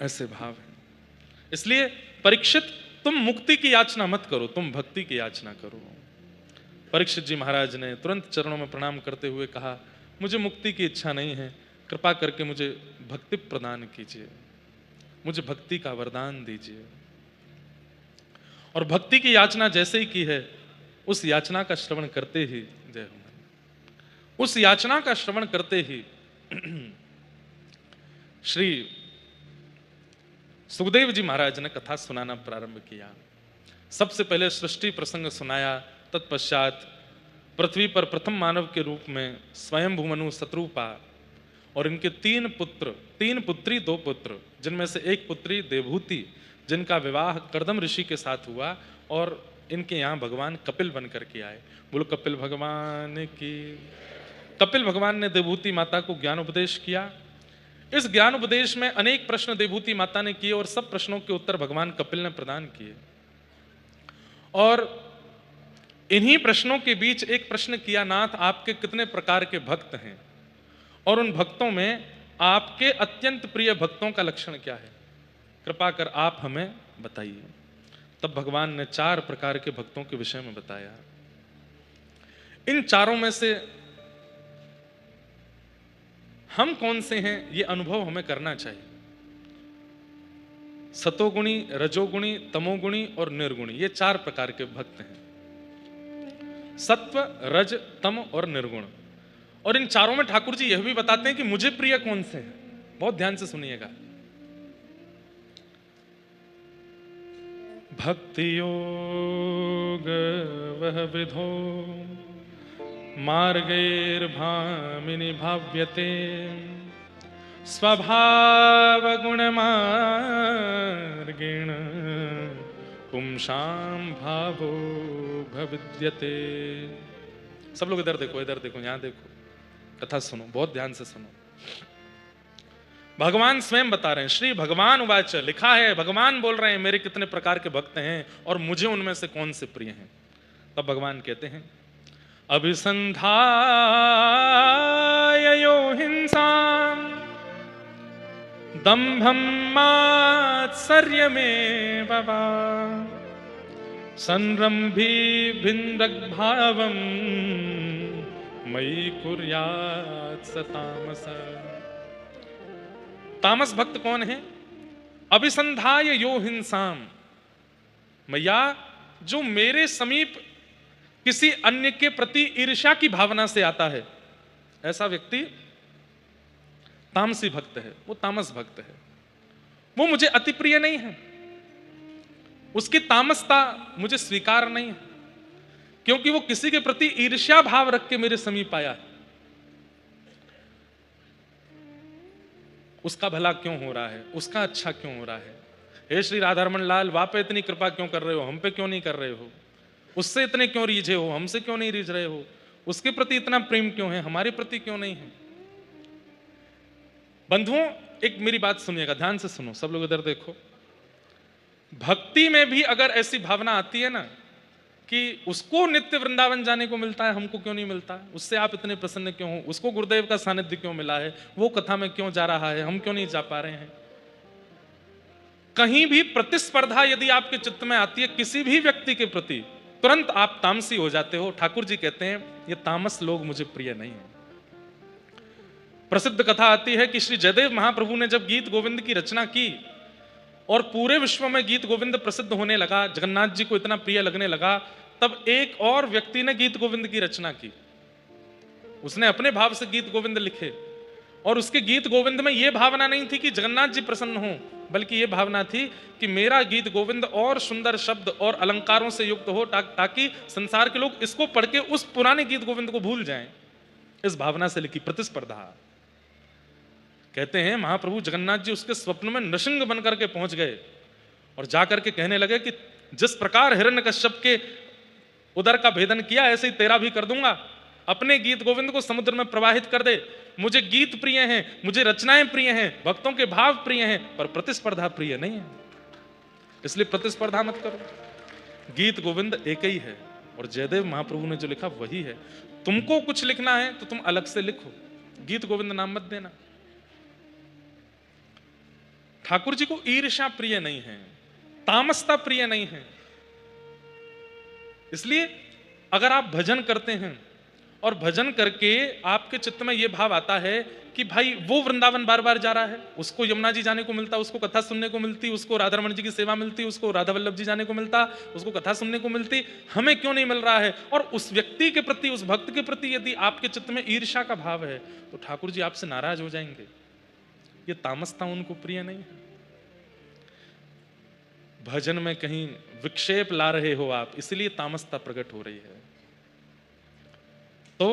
ऐसे भाव है। इसलिए परीक्षित, तुम मुक्ति की याचना मत करो, तुम भक्ति की याचना करो। परीक्षित जी महाराज ने तुरंत चरणों में प्रणाम करते हुए कहा, मुझे मुक्ति की इच्छा नहीं है, कृपा करके मुझे भक्ति प्रदान कीजिए, मुझे भक्ति का वरदान दीजिए। और भक्ति की याचना जैसे ही की है, उस याचना का श्रवण करते ही, जय हो, उस याचना का श्रवण करते ही श्री सुखदेव जी महाराज ने कथा सुनाना प्रारंभ किया। सबसे पहले सृष्टि प्रसंग सुनाया, तत्पश्चात पृथ्वी पर प्रथम मानव के रूप में स्वयंभू मनु शत्रुपा और इनके 3 पुत्र, 3 पुत्री 2 पुत्र, जिनमें से एक पुत्री देवहूति, जिनका विवाह कर्दम ऋषि के साथ हुआ और इनके यहाँ भगवान कपिल बन करके आए। बोलो कपिल भगवान की। कपिल भगवान ने देवहूति माता को ज्ञान उपदेश किया। इस ज्ञान उपदेश में अनेक प्रश्न देवहूति माता ने किए और सब प्रश्नों के उत्तर भगवान कपिल ने प्रदान किए। और इन्हीं प्रश्नों के बीच एक प्रश्न किया, नाथ आपके कितने प्रकार के भक्त हैं और उन भक्तों में आपके अत्यंत प्रिय भक्तों का लक्षण क्या है, कृपा कर आप हमें बताइए। तब भगवान ने 4 प्रकार के भक्तों के विषय में बताया। इन चारों में से हम कौन से हैं, ये अनुभव हमें करना चाहिए। सतोगुणी, रजोगुणी, तमोगुणी और निर्गुणी, ये 4 प्रकार के भक्त हैं। सत्व, रज, तम और निर्गुण। और इन चारों में ठाकुर जी यह भी बताते हैं कि मुझे प्रिय कौन से हैं। बहुत ध्यान से सुनिएगा। भक्ति योग वह विधो मार्गैर्भामिनि भाव्यते स्वभाव गुण मार्गेण पुंसां भावो भविद्यते। सब लोग इधर देखो, इधर देखो, यहां देखो, कथा सुनो, बहुत ध्यान से सुनो। भगवान स्वयं बता रहे हैं, श्री भगवान उवाच, लिखा है भगवान बोल रहे हैं मेरे कितने प्रकार के भक्त हैं और मुझे उनमें से कौन से प्रिय हैं। तब भगवान कहते हैं, अभिसंधाय यो हिंसाम दंभं मात्सर्यमेव वा संरंभी भिन्नग्भावं मयि कुर्यात् स तामस। तामस भक्त कौन है? अभिसंधाय यो हिंसाम, मैया जो मेरे समीप किसी अन्य के प्रति ईर्ष्या की भावना से आता है, ऐसा व्यक्ति तामसी भक्त है, वो तामस भक्त है। वो मुझे अति प्रिय नहीं है, उसकी तामसता मुझे स्वीकार नहीं है, क्योंकि वो किसी के प्रति ईर्ष्या भाव रख के मेरे समीप आया है। उसका भला क्यों हो रहा है, उसका अच्छा क्यों हो रहा है। हे श्री राधारमण लाल, वहां पे इतनी कृपा क्यों कर रहे हो, हम पे क्यों नहीं कर रहे हो। उससे इतने क्यों रीझे हो, हमसे क्यों नहीं रीझ रहे हो। उसके प्रति इतना प्रेम क्यों है, हमारे प्रति क्यों नहीं है। बंधुओं, एक मेरी बात सुनिएगा, ध्यान से सुनो, सब लोग इधर देखो। भक्ति में भी अगर ऐसी भावना आती है ना कि उसको नित्य वृंदावन जाने को मिलता है, हमको क्यों नहीं मिलता, उससे आप इतने प्रसन्न क्यों हो, उसको गुरुदेव का सानिध्य क्यों मिला है, वो कथा में क्यों जा रहा है, हम क्यों नहीं जा पा रहे हैं। कहीं भी प्रतिस्पर्धा यदि आपके चित्त में आती है किसी भी व्यक्ति के प्रति, तुरंत आप तामसी हो जाते हो। ठाकुर जी कहते हैं ये तामस लोग मुझे प्रिय नहीं है। प्रसिद्ध कथा आती है कि श्री जयदेव महाप्रभु ने जब गीत गोविंद की रचना की और पूरे विश्व में गीत गोविंद प्रसिद्ध होने लगा, जगन्नाथ जी को इतना प्रिय लगने लगा, तब एक और व्यक्ति ने गीत गोविंद की रचना की। उसने अपने भाव से गीत गोविंद लिखे और उसके गीत गोविंद में यह भावना नहीं थी कि जगन्नाथ जी प्रसन्न हों, बल्कि यह भावना थी कि मेरा गीत गोविंद और सुंदर शब्द और अलंकारों से युक्त हो ताकि संसार के लोग इसको पढ़ के उस पुराने गीत गोविंद को भूल जाएं। इस भावना से लिखी प्रतिस्पर्धा। कहते हैं महाप्रभु जगन्नाथ जी उसके स्वप्न में नृसिंह बनकर के पहुंच गए और जाकर के कहने लगे कि जिस प्रकार हिरण्यकश्यप के उदर का भेदन किया ऐसे ही तेरा भी कर दूंगा। अपने गीत गोविंद को समुद्र में प्रवाहित कर दे। मुझे गीत प्रिय हैं, मुझे रचनाएं प्रिय हैं, भक्तों के भाव प्रिय हैं, पर प्रतिस्पर्धा प्रिय नहीं है। इसलिए प्रतिस्पर्धा मत करो। गीत गोविंद एक ही है और जयदेव महाप्रभु ने जो लिखा वही है। तुमको कुछ लिखना है तो तुम अलग से लिखो, गीत गोविंद नाम मत देना। ठाकुर जी को ईर्ष्या प्रिय नहीं है, तामसता प्रिय नहीं है। इसलिए अगर आप भजन करते हैं और भजन करके आपके चित्त में यह भाव आता है कि भाई वो वृंदावन बार बार जा रहा है, उसको यमुना जी जाने को मिलता, उसको कथा सुनने को मिलती, उसको राधारमण जी की सेवा मिलती, उसको राधा वल्लभ जी जाने को मिलता, उसको कथा सुनने को मिलती, हमें क्यों नहीं मिल रहा है। और उस व्यक्ति के प्रति, उस भक्त के प्रति यदि आपके चित्त में ईर्ष्या का भाव है तो ठाकुर जी आपसे नाराज हो जाएंगे। ये तामसता उनको प्रिय नहीं है। भजन में कहीं विक्षेप ला रहे हो आप, इसलिए तामसता प्रकट हो रही है। तो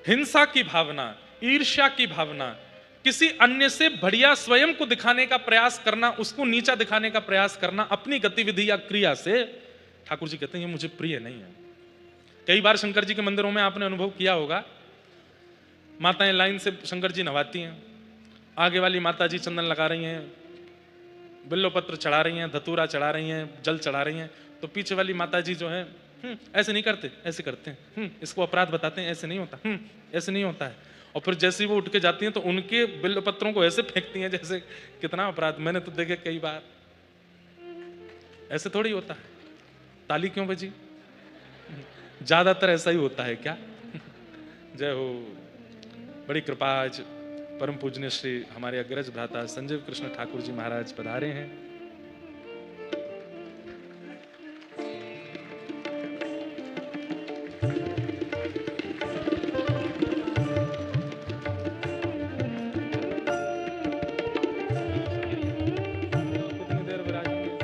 हिंसा की भावना, ईर्ष्या की भावना, किसी अन्य से बढ़िया स्वयं को दिखाने का प्रयास करना, उसको नीचा दिखाने का प्रयास करना अपनी गतिविधि या क्रिया से, ठाकुर जी कहते हैं ये मुझे प्रिय नहीं है। कई बार शंकर जी के मंदिरों में आपने अनुभव किया होगा, माताएं लाइन से शंकर जी नवाती हैं, आगे वाली माता जी चंदन लगा रही हैं, बिल्वपत्र चढ़ा रही हैं, धतूरा चढ़ा रही हैं, जल चढ़ा रही हैं, तो पीछे वाली माता जी जो है ऐसे नहीं करते, ऐसे करते हैं, इसको अपराध बताते हैं, ऐसे नहीं होता, ऐसे नहीं होता है। और फिर जैसे ही वो उठ के जाती हैं तो उनके बिल्वपत्रों को ऐसे फेंकती हैं जैसे कितना अपराध। मैंने तो देखे कई बार, ऐसे थोड़ी होता है। ताली क्यों बजी? ज्यादातर ऐसा ही होता है क्या? जय हो। बड़ी कृपा, आज परम पूजनीय श्री हमारे अग्रज भ्राता संजीव कृष्ण ठाकुर जी महाराज पधारे हैं। कितनी देर विराजेंगे?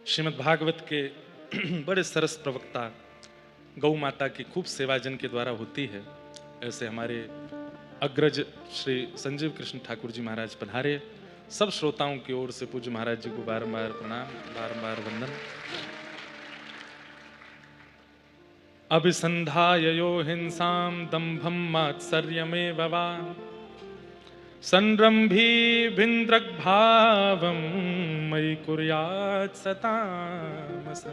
श्रीमद् भागवत के बड़े सरस प्रवक्ता गौ माता की खूब सेवा जन के द्वारा होती है। ऐसे हमारे अग्रज श्री संजीव कृष्ण ठाकुर जी महाराज पधारे। सब श्रोताओं की ओर से पूज्य महाराज जी को बारंबार प्रणाम, बारंबार वंदन। अभिसंधाययो हिंसाम दंभम मात्सर्यमेव वा संरंभी भिन्द्रग्भावं मयि कुर्यात् सतामस।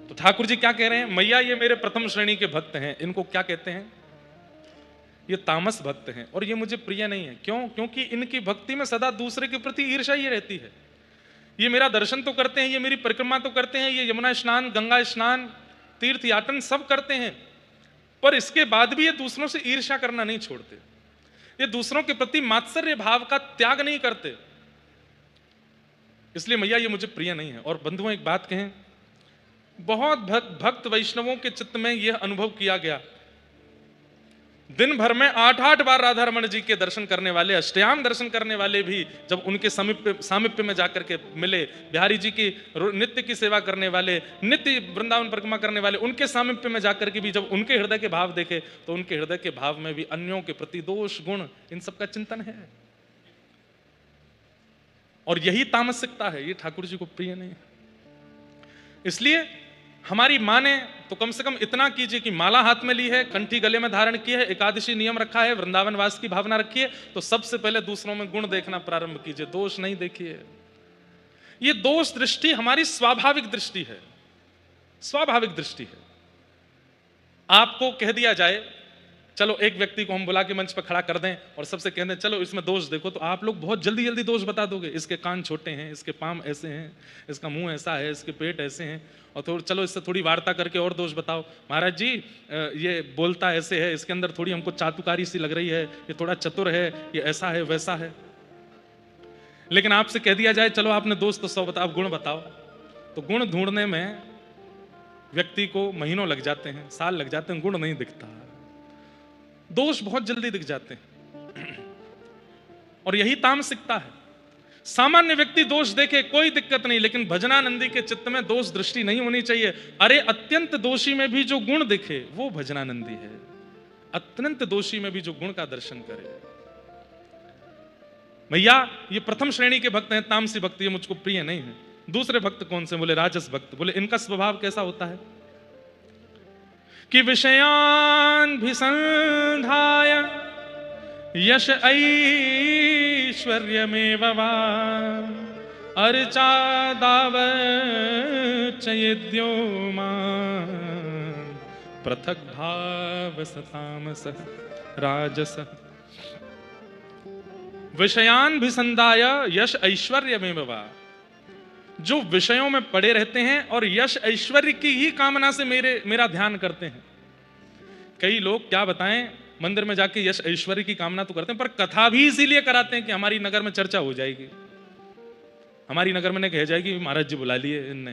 तो ठाकुर जी क्या कह रहे हैं? मैया ये मेरे प्रथम श्रेणी के भक्त हैं, इनको क्या कहते हैं? ये तामस भक्त हैं और ये मुझे प्रिय नहीं है। क्यों? क्योंकि इनकी भक्ति में सदा दूसरे के प्रति ईर्ष्या ही रहती है। ये मेरा दर्शन तो करते हैं, ये मेरी परिक्रमा तो करते हैं, ये यमुना स्नान, गंगा स्नान, तीर्थ याटन सब करते हैं, पर इसके बाद भी ये दूसरों से ईर्ष्या करना नहीं छोड़ते। ये दूसरों के प्रति मात्सर्य भाव का त्याग नहीं करते। इसलिए मैया ये मुझे प्रिय नहीं है। और बंधुओं एक बात कहें, बहुत भक्त वैष्णवों के चित्त में यह अनुभव किया गया दिन भर में 8-8 बार राधा रमण जी के दर्शन करने वाले, अष्टयाम दर्शन करने वाले भी जब उनके सामिप्य में जाकर के मिले, बिहारी जी की नित्य की सेवा करने वाले, नित्य वृंदावन परिक्रमा करने वाले, उनके सामिप्य में जाकर के भी जब उनके हृदय के भाव देखे तो उनके हृदय के भाव में भी अन्यों के प्रति दोष गुण इन सब का चिंतन है। और यही तामसिकता है, ये ठाकुर जी को प्रिय नहीं। इसलिए हमारी मां ने तो कम से कम इतना कीजिए कि माला हाथ में ली है, कंठी गले में धारण की है, एकादशी नियम रखा है, वृंदावन वास की भावना रखी है, तो सबसे पहले दूसरों में गुण देखना प्रारंभ कीजिए, दोष नहीं देखिए। ये दोष दृष्टि हमारी स्वाभाविक दृष्टि है, स्वाभाविक दृष्टि है। आपको कह दिया जाए चलो एक व्यक्ति को हम बुला के मंच पर खड़ा कर दें और सबसे कह दें चलो इसमें दोष देखो, तो आप लोग बहुत जल्दी जल्दी दोष बता दोगे। इसके कान छोटे हैं, इसके पाम ऐसे हैं, इसका मुंह ऐसा है, इसके पेट ऐसे हैं, और चलो इससे थोड़ी वार्ता करके और दोष बताओ। महाराज जी ये बोलता ऐसे है, इसके अंदर थोड़ी हमको चातुकारी सी लग रही है, ये थोड़ा चतुर है, ये ऐसा है वैसा है। लेकिन आपसे कह दिया जाए चलो आपने दोष तो 100 बताओ, गुण बताओ, तो गुण ढूंढने में व्यक्ति को महीनों लग जाते हैं, साल लग जाते हैं, गुण नहीं दिखता, दोष बहुत जल्दी दिख जाते हैं। और यही तामसिकता है। सामान्य व्यक्ति दोष देखे कोई दिक्कत नहीं, लेकिन भजनानंदी के चित्त में दोष दृष्टि नहीं होनी चाहिए। अरे अत्यंत दोषी में भी जो गुण दिखे वो भजनानंदी है, अत्यंत दोषी में भी जो गुण का दर्शन करे। भैया ये प्रथम श्रेणी के भक्त हैं, तामसी भक्त, ये मुझको प्रिय नहीं है। दूसरे भक्त कौन से? बोले राजस भक्त। बोले इनका स्वभाव कैसा होता है कि विषयान भिसंधाय यश ऐश्वर्यमेव वा अर्चादावचयेद्यो मां पृथक् भाव सतामसः राजसः। विषयान भिसंधाय यश ऐश्वर्यमेव वा, जो विषयों में पड़े रहते हैं और यश ऐश्वर्य की ही कामना से मेरा ध्यान करते हैं। कई लोग क्या बताएं, मंदिर में जाके यश ऐश्वर्य की कामना तो करते हैं, पर कथा भी इसीलिए कराते हैं कि हमारी नगर में चर्चा हो जाएगी, हमारी नगर में कह जाएगी महाराज जी बुला लिए इनने,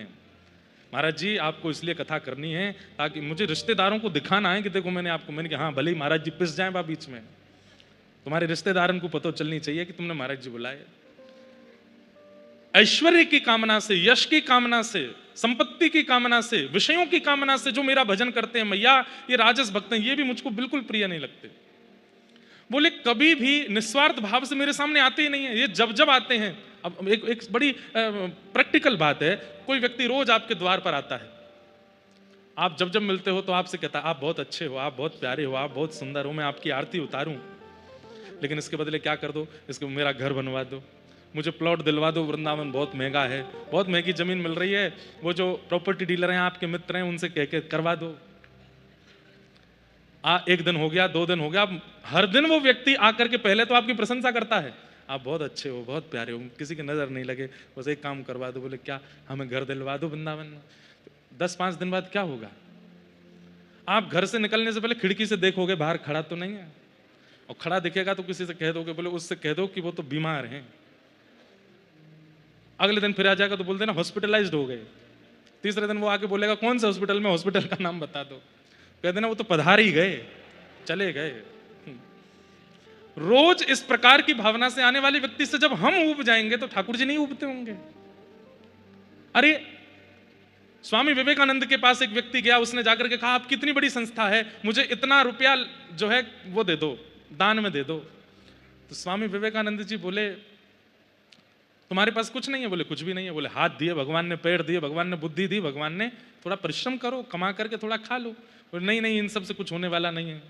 महाराज जी आपको इसलिए कथा करनी है ताकि मुझे रिश्तेदारों को दिखाना है कि देखो मैंने कहा हाँ भले ही महाराज जी पिस जाए बीच में, तुम्हारे रिश्तेदारों को पता चलनी चाहिए कि तुमने महाराज जी बुलाए। ऐश्वर्य की कामना से, यश की कामना से, संपत्ति की कामना से, विषयों की कामना से जो मेरा भजन करते हैं मैया, ये राजस भक्त हैं, ये भी मुझको बिल्कुल प्रिय नहीं लगते। बोले कभी भी निस्वार्थ भाव से मेरे सामने आते ही नहीं है, ये जब जब आते हैं। अब एक बड़ी प्रैक्टिकल बात है, कोई व्यक्ति रोज आपके द्वार पर आता है, आप जब जब मिलते हो तो आपसे कहता है आप बहुत अच्छे हो, आप बहुत प्यारे हो, आप बहुत सुंदर हो, मैं आपकी आरती उतारूं, लेकिन इसके बदले क्या कर दो, इसको मेरा घर बनवा दो, मुझे प्लॉट दिलवा दो, वृंदावन बहुत महंगा है, बहुत महंगी जमीन मिल रही है, वो जो प्रॉपर्टी डीलर हैं आपके मित्र हैं उनसे कह के करवा दो। एक दिन हो गया, 2 दिन हो गया, हर दिन वो व्यक्ति आकर के पहले तो आपकी प्रशंसा करता है, आप बहुत अच्छे हो, बहुत प्यारे हो, किसी की नजर नहीं लगे, बस एक काम करवा दो। बोले क्या? हमें घर दिलवा दो वृंदावन में। 10-5 दिन बाद क्या होगा? आप घर से निकलने से पहले खिड़की से देखोगे बाहर खड़ा तो नहीं है, और खड़ा दिखेगा तो किसी से कह दोगे, बोले उससे कह दो कि वो तो बीमार हैं। अगले दिन फिर आ जाएगा तो बोल देना हॉस्पिटलाइज्ड हो गए। तीसरे दिन वो आके बोलेगा कौन से हॉस्पिटल में, हॉस्पिटल का नाम बता दो, कह देना वो तो पधार ही गए, चले गए। रोज इस प्रकार की भावना से आने वाले व्यक्ति से जब हम ऊब जाएंगे तो ठाकुर जी नहीं ऊबते होंगे। अरे स्वामी विवेकानंद के पास एक व्यक्ति गया, उसने जाकर के कहा आप कितनी बड़ी संस्था है, मुझे इतना रुपया जो है वो दे दो, दान में दे दो। तो स्वामी विवेकानंद जी बोले तुम्हारे पास कुछ नहीं है? बोले कुछ भी नहीं है। बोले हाथ दिए भगवान ने, पैर दिए भगवान ने, बुद्धि दी भगवान ने, थोड़ा परिश्रम करो, कमा करके थोड़ा खा लो। बोले नहीं नहीं, इन सब से कुछ होने वाला नहीं है।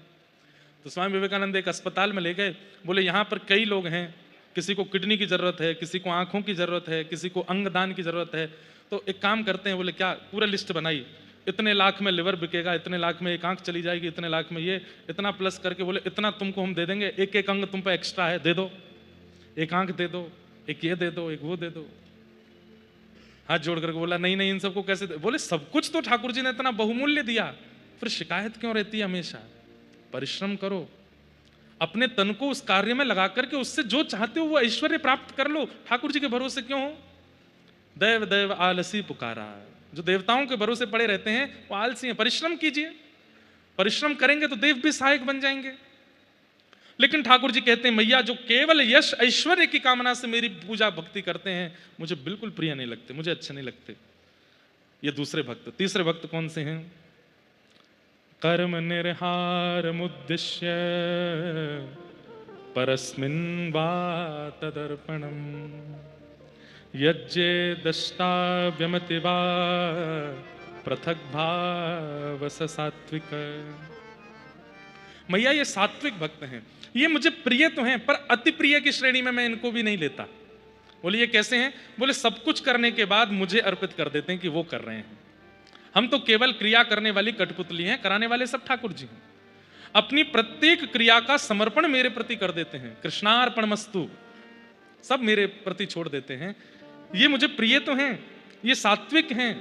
तो स्वामी विवेकानंद एक अस्पताल में ले गए, बोले यहाँ पर कई लोग हैं, किसी को किडनी की जरूरत है, किसी को आंखों की जरूरत है, किसी को अंग दान की जरूरत है, तो एक काम करते हैं। बोले क्या? पूरा लिस्ट बनाई, इतने लाख में लिवर बिकेगा, इतने लाख में एक आंख चली जाएगी, इतने लाख में ये, इतना प्लस करके बोले इतना तुमको हम दे देंगे, एक एक अंग तुम पे एक्स्ट्रा है, दे दो, एक आंख दे दो, एक ये दे दो, एक वो दे दो। हाथ जोड़ करके बोला नहीं नहीं, इन सबको कैसे दे? बोले सब कुछ तो ठाकुर जी ने इतना बहुमूल्य दिया, फिर शिकायत क्यों रहती है हमेशा? परिश्रम करो, अपने तन को उस कार्य में लगा करके उससे जो चाहते हो वो ऐश्वर्य प्राप्त कर लो। ठाकुर जी के भरोसे क्यों हो? दैव दैव आलसी पुकारा, जो देवताओं के भरोसे पड़े रहते हैं वो आलसी हैं। परिश्रम कीजिए, परिश्रम करेंगे तो देव भी सहायक बन जाएंगे। लेकिन ठाकुर जी कहते हैं मैया जो केवल यश ऐश्वर्य की कामना से मेरी पूजा भक्ति करते हैं मुझे बिल्कुल प्रिय नहीं लगते, मुझे अच्छे नहीं लगते। ये दूसरे भक्त। तीसरे भक्त कौन से हैं? कर्म निर्हार मुद्दिश्य परस्मिन् वा तदर्पणम् यज्ञे दष्टाव्यमति वा पृथक भाव स सात्विक। मैया ये सात्विक भक्त हैं, ये मुझे प्रिय तो हैं पर अति प्रिय की श्रेणी में मैं इनको भी नहीं लेता। बोले ये कैसे हैं? बोले सब कुछ करने के बाद मुझे अर्पित कर देते हैं कि वो कर रहे हैं। हम तो केवल क्रिया करने वाली कठपुतली हैं, कराने वाले सब ठाकुर जी हैं। अपनी प्रत्येक क्रिया का समर्पण मेरे प्रति कर देते हैं, कृष्णार्पणमस्तु सब मेरे प्रति छोड़ देते हैं। ये मुझे प्रिय तो हैं, ये सात्विक हैं।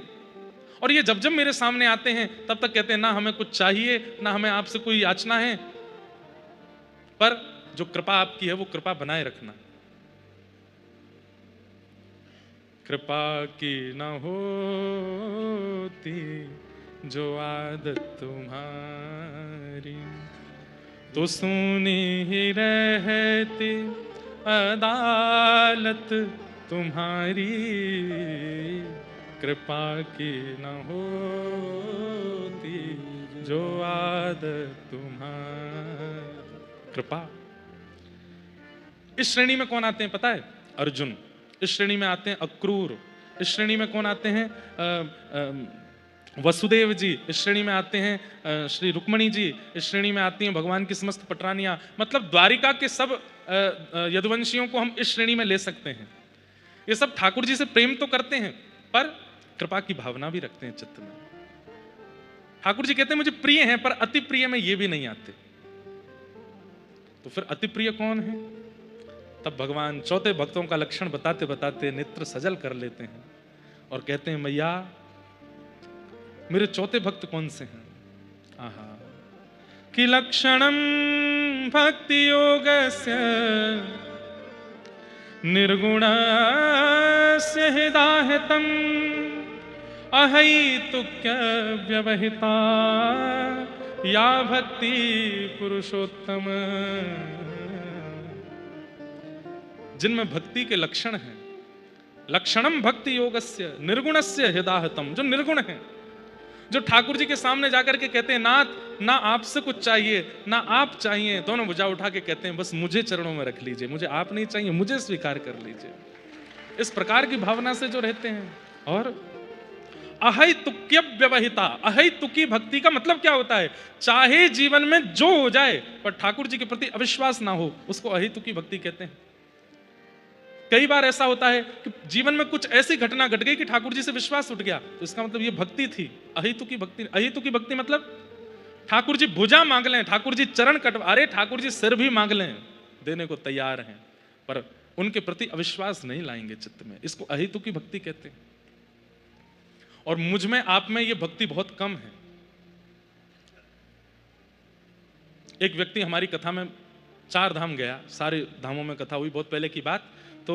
और ये जब जब मेरे सामने आते हैं तब तक कहते हैं ना हमें कुछ चाहिए, ना हमें आपसे कोई याचना है, पर जो कृपा आपकी है वो कृपा बनाए रखना। कृपा की न होती जो आदत तुम्हारी तो सुनी ही रहती अदालत तुम्हारी। कृपा की न होती जो आदत तुम्हारी। कृपा। इस श्रेणी में कौन आते हैं पता है? अर्जुन। इस श्रेणी में आते हैं अक्रूर। इस श्रेणी में कौन आते हैं? वसुदेव जी। इस श्रेणी में आते हैं श्री रुक्मणी जी। इस श्रेणी में आती हैं भगवान की समस्त पटरानियां। मतलब द्वारिका के सब यदुवंशियों को हम इस श्रेणी में ले सकते हैं। ये सब ठाकुर जी से प्रेम तो करते हैं पर कृपा की भावना भी रखते हैं चित्त में। ठाकुर जी कहते हैं मुझे प्रिय हैं पर अति प्रिय में ये भी नहीं आते। तो फिर अति प्रिय कौन है? तब भगवान चौथे भक्तों का लक्षण बताते बताते नेत्र सजल कर लेते हैं और कहते हैं मैया मेरे चौथे भक्त कौन से हैं? आहा कि लक्षणम भक्ति योगस्य निर्गुणस्य हिदाहितम् अहैतुक्य व्यवहिता या भक्ति पुरुषोत्तम। जिनमें भक्ति के लक्षण हैं। लक्षणम भक्ति योगस्य निर्गुणस्य हिदाहितम्, जो निर्गुण है, जो ठाकुर जी के सामने जाकर के कहते हैं नाथ ना आपसे कुछ चाहिए ना आप चाहिए, दोनों भुजा उठा के कहते हैं बस मुझे चरणों में रख लीजिए, मुझे आप नहीं चाहिए, मुझे स्वीकार कर लीजिए। इस प्रकार की भावना से जो रहते हैं। और अहैतुक्य व्यवहिता। अहैतुकी भक्ति का मतलब क्या होता है? चाहे जीवन में जो हो जाए पर ठाकुर जी के प्रति अविश्वास ना हो, उसको अहैतुकी भक्ति कहते हैं। कई बार ऐसा होता है कि जीवन में कुछ ऐसी घटना घट गई कि ठाकुर जी से विश्वास उठ गया, तो इसका मतलब ये भक्ति थी, अहैतुकी भक्ति। अहैतुकी भक्ति मतलब ठाकुर जी भुजा मांग लें, ठाकुर जी चरण कटवा, अरे ठाकुर जी सिर भी मांग लें, देने को तैयार हैं, पर उनके प्रति अविश्वास नहीं लाएंगे चित्त में, इसको अहैतुकी भक्ति कहते हैं। और मुझ में आप में ये भक्ति बहुत कम है। एक व्यक्ति हमारी कथा में 4 धाम गया, सारे धामों में कथा हुई, बहुत पहले की बात। तो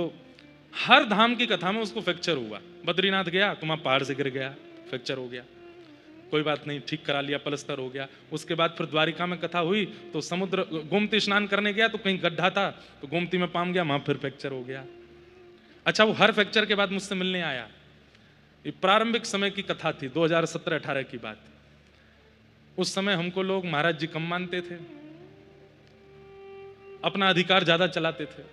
हर धाम की कथा में उसको फ्रैक्चर हुआ। बद्रीनाथ गया तो वहां पहाड़ से गिर गया, फ्रैक्चर हो गया, कोई बात नहीं, ठीक करा लिया, पलस्तर हो गया। उसके बाद फिर द्वारिका में कथा हुई तो समुद्र गोमती स्नान करने गया तो कहीं गड्ढा था तो गोमती में पाम गया, वहां फिर फ्रैक्चर हो गया। अच्छा, वो हर फ्रैक्चर के बाद मुझसे मिलने आया। ये प्रारंभिक समय की कथा थी, 2017-18 की बात। उस समय हमको लोग महाराज जी कम मानते थे, अपना अधिकार ज्यादा चलाते थे।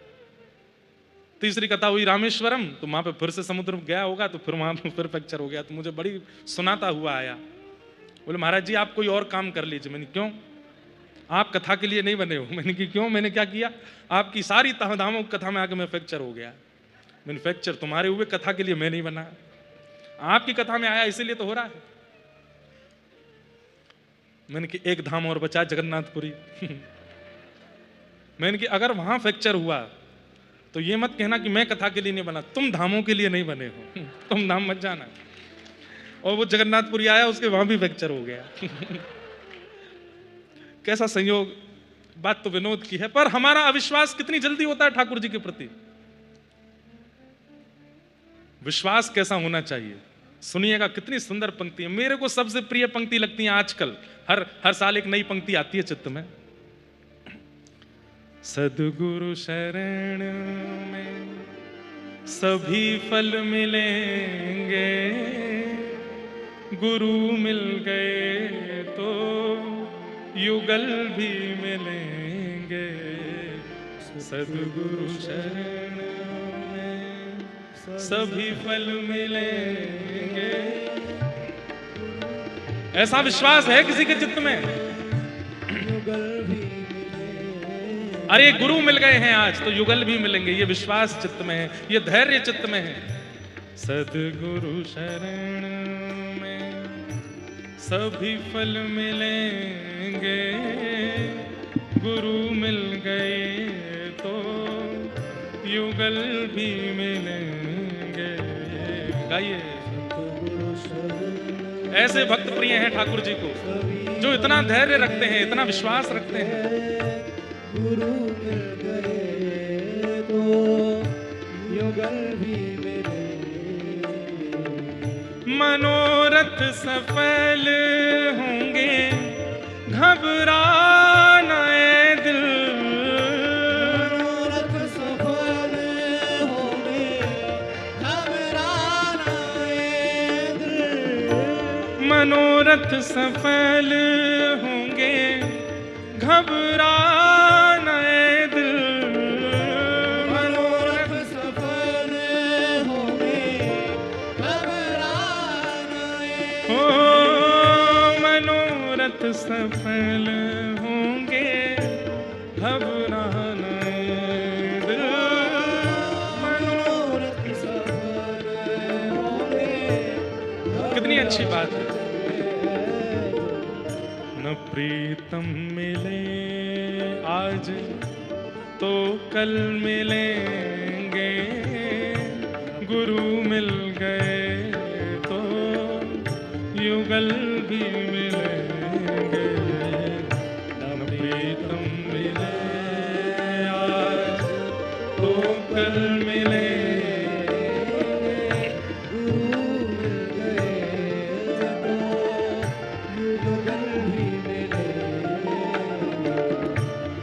तीसरी कथा हुई रामेश्वरम, तो वहां पे फिर से समुद्र गया होगा तो फिर वहां पे फिर फ्रैक्चर हो गया। तो मुझे बड़ी सुनाता हुआ आया, बोले महाराज जी आप कोई और काम कर लीजिए। मैंने क्यों? आप कथा के लिए नहीं बने हो। मैंने कि क्यों, मैंने क्या किया? आपकी सारी धामों कथा में आके मैं फ्रैक्चर हो गया। मैंने फ्रैक्चर तुम्हारे हुए, कथा के लिए मैं नहीं बना, आपकी कथा में आया इसीलिए तो हो रहा है। मैंने कि एक धाम और बचा, जगन्नाथपुरी। मैंने कि अगर वहां फ्रैक्चर हुआ तो ये मत कहना कि मैं कथा के लिए नहीं बना, तुम धामों के लिए नहीं बने हो, तुम धाम मत जाना। और वो जगन्नाथपुरी आया, उसके वहां भी फ्रैक्चर हो गया। कैसा संयोग। बात तो विनोद की है, पर हमारा अविश्वास कितनी जल्दी होता है ठाकुर जी के प्रति। विश्वास कैसा होना चाहिए, सुनिएगा कितनी सुंदर पंक्ति है। मेरे को सबसे प्रिय पंक्ति लगती है आजकल, हर साल एक नई पंक्ति आती है चित्त में। सद्गुरु शरण में सभी फल मिलेंगे, गुरु मिल गए तो युगल भी मिलेंगे। सद्गुरु शरण में सभी फल मिलेंगे। ऐसा विश्वास है किसी के चित्त में? अरे गुरु मिल गए हैं आज तो युगल भी मिलेंगे, ये विश्वास चित्त में है, ये धैर्य चित्त में है। सद्गुरु शरण में सभी फल मिलेंगे, गुरु मिल गए तो युगल भी मिलेंगे। गाइए। ऐसे भक्त प्रिय हैं ठाकुर जी को, जो इतना धैर्य रखते हैं, इतना विश्वास रखते हैं। गुरु मिल गए तो युगल भी मिलेंगे। मनोरथ सफल होंगे, घबराना ऐ दिल। मनोरथ सफल होंगे, घबराना ऐ दिल। मनोरथ सफल होंगे, घबराना ऐ दिल। मनोरथ सफल होंगे, घबराना ऐ हो मनोरथ सफल होंगे, घबराना ऐ दिल। मनोरथ सफल होंगे। कितनी अच्छी बात है। न प्रीतम मिले आज तो कल मिलेंगे, गुरु मिल गए तो युगल भी मिलेंगे। न प्रीतम मिले आज तो कल मिलेंगे।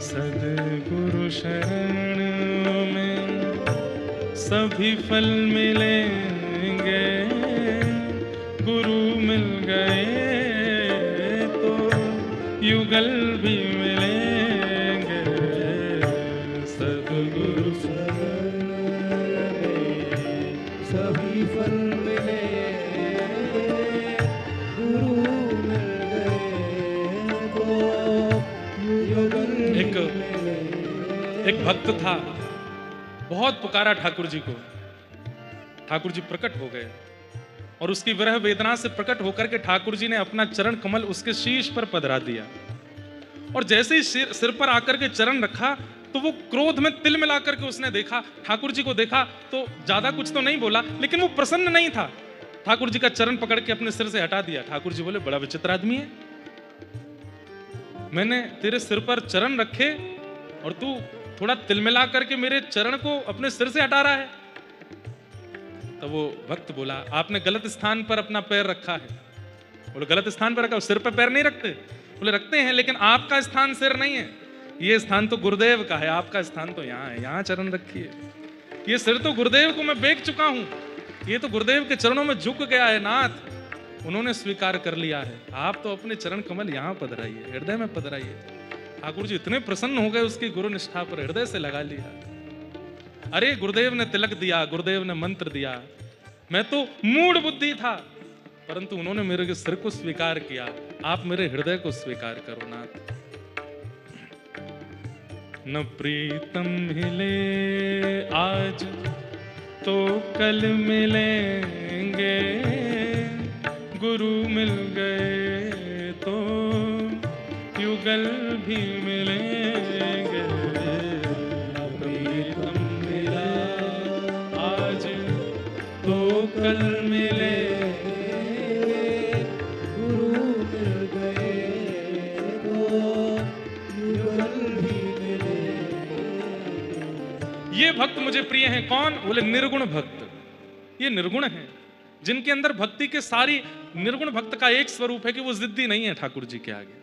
सद्गुरु शरण में सभी फल मिलेंगे, गुरु मिल गए तो युगल भी मिलेंगे। सद्गुरु शरण में सभी फल मिलेंगे, गुरु मिल गए तो युगल एक भक्त था, बहुत पुकारा ठाकुर जी को। ठाकुर जी प्रकट हो गए और उसकी विरह वेदना से प्रकट होकर के ठाकुर जी ने अपना चरण कमल उसके शीश पर पधरा दिया। और जैसे ही सिर पर आकर के चरण रखा तो वो क्रोध में तिल मिलाकर के उसने देखा, ठाकुर जी को देखा तो ज्यादा कुछ तो नहीं बोला, लेकिन वो प्रसन्न नहीं था। ठाकुर जी का चरण पकड़ के अपने सिर से हटा दिया। ठाकुर जी बोले, बड़ा विचित्र आदमी है, मैंने तेरे सिर पर चरण रखे और तू थोड़ा तिलमिला करके मेरे चरण को अपने सिर से हटा रहा है। तो वो भक्त बोला, आपने गलत स्थान पर अपना पैर रखा है। बोले, गलत स्थान पर रखा? सिर पर पैर नहीं रखते? बोले, रखते हैं, लेकिन आपका स्थान सिर नहीं है, ये स्थान तो गुरुदेव का है, आपका स्थान तो यहाँ है, यहाँ चरण रखिए। ये सिर तो गुरुदेव को मैं बेच चुका हूं, ये तो गुरुदेव के चरणों में झुक गया है नाथ, उन्होंने स्वीकार कर लिया है। आप तो अपने चरण कमल यहाँ पधराइए, हृदय में पधराइए। ठाकुर जी इतने प्रसन्न हो गए उसकी गुरु निष्ठा पर, हृदय से लगा लिया। अरे गुरुदेव ने तिलक दिया, गुरुदेव ने मंत्र दिया, मैं तो मूढ़ बुद्धि था, परंतु उन्होंने मेरे सिर को स्वीकार किया। आप मेरे हृदय को स्वीकार करो नाथ। न प्रीतम हिले आज तो कल मिलेंगे, गुरु मिल गए तो युगल भी मिलेंगे। न प्रीतम मिला आज तो कल मिलेंगे, गुरु मिल गए तो युगल भी मिलेंगे। ये भक्त मुझे प्रिय हैं। कौन? बोले निर्गुण भक्त। ये निर्गुण हैं, जिनके अंदर भक्ति के सारी, निर्गुण भक्त का एक स्वरूप है कि वो जिद्दी नहीं है ठाकुर जी के आगे।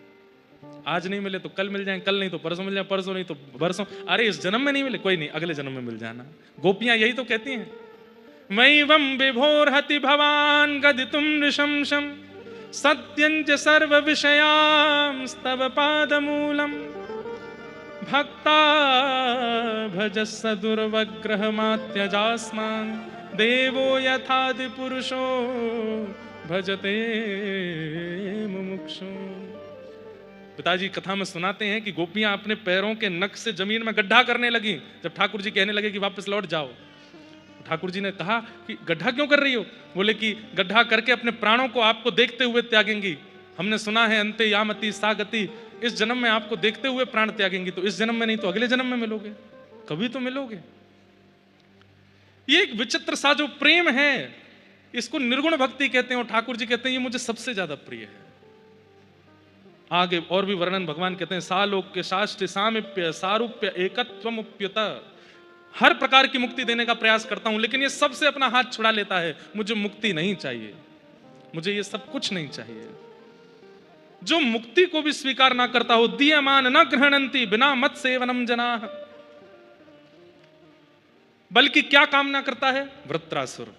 आज नहीं मिले तो कल मिल जाएं, कल नहीं तो परसों मिल जाए, परसों नहीं तो बरसों, अरे इस जन्म में नहीं मिले कोई नहीं, अगले जन्म में मिल जाना। गोपियां यही तो कहती हैं, मैवं विभोर्हति भवान गदितुम नृशंसम सत्यंच सर्व विषयांस्तव पादमूलम भक्ता भजस्स दुर्वग्रहमात्यजास्मान् देवो यथादि पुरुषो भजते मुमुक्षु। पिताजी कथा में सुनाते हैं कि गोपियां अपने पैरों के नख से जमीन में गड्ढा करने लगी। जब ठाकुर जी कहने लगे कि वापस लौट जाओ, ठाकुर जी ने कहा कि गड्ढा क्यों कर रही हो? बोले कि गड्ढा करके अपने प्राणों को आपको देखते हुए त्यागेंगी। हमने सुना है अंते यामति सागति, इस जन्म में आपको देखते हुए प्राण त्यागेंगी, तो इस जन्म में नहीं तो अगले जन्म में मिलोगे, कभी तो मिलोगे। ये एक विचित्र सा जो प्रेम है, इसको निर्गुण भक्ति कहते हैं, और ठाकुर जी कहते हैं ये मुझे सबसे ज्यादा प्रिय है। आगे और भी वर्णन भगवान कहते हैं, सालोक्य शास्त्र सामिप्य सारूप्य एकत्वमुप्यत, हर प्रकार की मुक्ति देने का प्रयास करता हूं, लेकिन ये सबसे अपना हाथ छुड़ा लेता है। मुझे मुक्ति नहीं चाहिए, मुझे ये सब कुछ नहीं चाहिए। जो मुक्ति को भी स्वीकार ना करता हो, दीयमान न गृहणंती बिना मत सेवनम जनाः, बल्कि क्या कामना करता है? वृत्रासुर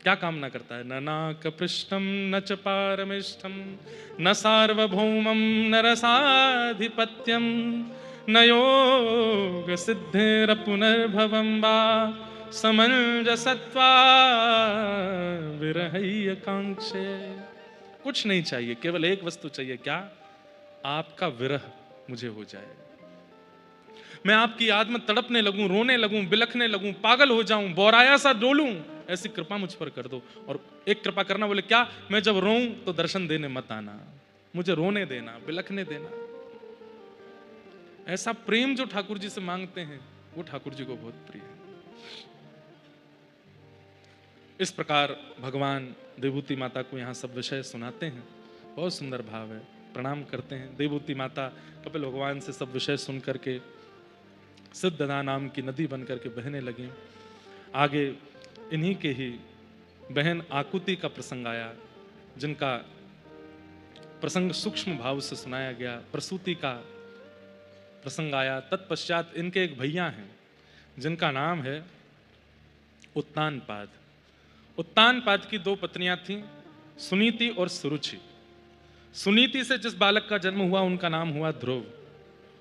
क्या कामना करता है? न नाक पृष्ठम न च पारमिष्ठम न सार्वभौमम न रसाधिपत्यम न योग सिद्धेर पुनर्भवम वा समंजसत्वा विरहय कांक्षे। कुछ नहीं चाहिए, केवल एक वस्तु चाहिए, क्या? आपका विरह मुझे हो जाए, मैं आपकी याद में तड़पने लगूं, रोने लगूं, बिलखने लगूं, पागल हो जाऊं, बौराया सा डोलूं, ऐसी कृपा मुझ पर कर दो। और एक कृपा करना, बोले क्या? मैं जब रोऊं तो दर्शन देने मत आना, मुझे रोने देना, बिलखने देना। ऐसा प्रेम जो ठाकुर जी से मांगते हैं वो ठाकुर जी को बहुत प्रिय है। इस प्रकार भगवान देवहूति माता को यहाँ सब विषय सुनाते हैं, बहुत सुंदर भाव है। प्रणाम करते हैं। देवहूति माता कपिल भगवान से सब विषय सुन करके सिद्धदा नाम की नदी बन करके बहने लगी। आगे इन्हीं के ही बहन आकुति का प्रसंग आया, जिनका प्रसंग सूक्ष्म भाव से सुनाया गया। प्रसूति का प्रसंग आया। तत्पश्चात इनके एक भैया हैं जिनका नाम है उत्तानपाद। उत्तानपाद की दो पत्नियां थीं, सुनीति और सुरुचि। सुनीति से जिस बालक का जन्म हुआ उनका नाम हुआ ध्रुव,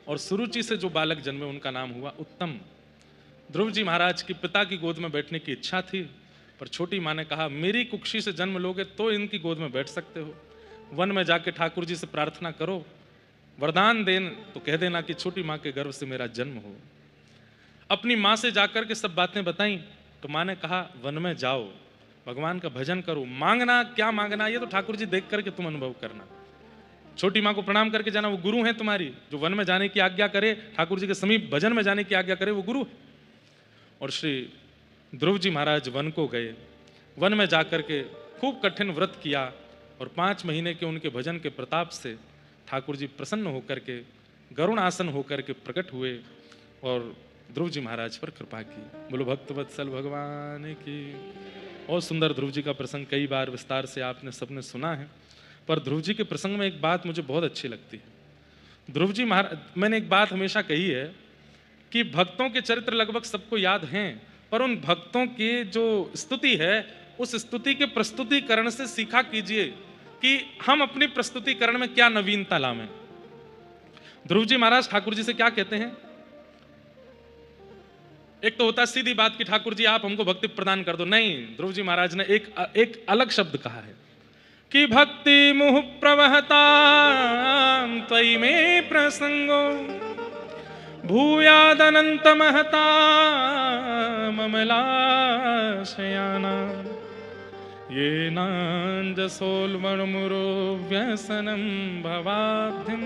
और सुरुचि से जो बालक जन्मे उनका नाम हुआ उत्तम। ध्रुव जी महाराज की पिता की गोद में बैठने की इच्छा थी, पर छोटी माँ ने कहा मेरी कुक्षी से जन्म लोगे तो इनकी गोद में बैठ सकते हो, वन में जाके ठाकुर जी से प्रार्थना करो, वरदान देन तो कह देना कि छोटी माँ के गर्भ से मेरा जन्म हो। अपनी माँ से जाकर के सब बातें बताई तो माँ ने कहा वन में जाओ, भगवान का भजन करो, मांगना क्या मांगना ये तो ठाकुर जी देख करके तुम अनुभव करना। छोटी माँ को प्रणाम करके जाना, वो गुरु है तुम्हारी, जो वन में जाने की आज्ञा करे, ठाकुर जी के समीप भजन में जाने की आज्ञा करे, वो गुरु है। और श्री ध्रुव जी महाराज वन को गए। वन में जाकर के खूब कठिन व्रत किया, और 5 महीने के उनके भजन के प्रताप से ठाकुर जी प्रसन्न होकर के गरुण आसन होकर के प्रकट हुए और ध्रुव जी महाराज पर कृपा की। बोलो भक्तवत्सल भगवान की। और सुंदर ध्रुव जी का प्रसंग कई बार विस्तार से आपने सबने सुना है, पर ध्रुव जी के प्रसंग में एक बात मुझे बहुत अच्छी लगती है। ध्रुव जी महाराज, मैंने एक बात हमेशा कही है कि भक्तों के चरित्र लगभग सबको याद हैं, पर उन भक्तों की जो स्तुति है उस स्तुति के प्रस्तुतिकरण से सीखा कीजिए कि हम अपनी प्रस्तुतिकरण में क्या नवीनता लाएं। ध्रुव जी महाराज ठाकुर जी से क्या कहते हैं? एक तो होता है सीधी बात कि ठाकुर जी आप हमको भक्ति प्रदान कर दो, नहीं, ध्रुव जी महाराज ने एक अलग शब्द कहा है कि भक्ति मुह प्रवहता त्वयि में प्रसंगो भूयादनंत महता ममलाशयाना ये नांजसोल्मणमुरो व्यसनम भवाब्धिम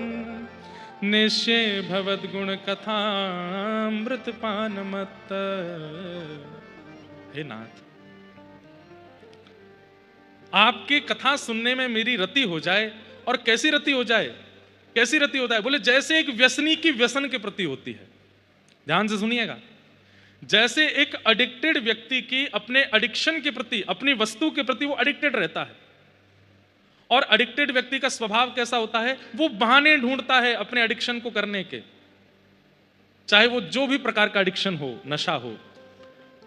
निश्चय भवद्गुण कथामृतपान मत्त। हे नाथ, आपकी कथा सुनने में मेरी रति हो जाए। और कैसी रति हो जाए? कैसी रति होता है? बोले जैसे एक व्यसनी की व्यसन के प्रति होती है। ध्यान से सुनिएगा। जैसे एक एडिक्टेड व्यक्ति की अपने एडिक्शन के प्रति, अपनी वस्तु के प्रति वो एडिक्टेड रहता है, और एडिक्टेड व्यक्ति का स्वभाव कैसा होता है, वो बहाने ढूंढता है अपने एडिक्शन को करने के, चाहे वो जो भी प्रकार का एडिक्शन हो, नशा हो।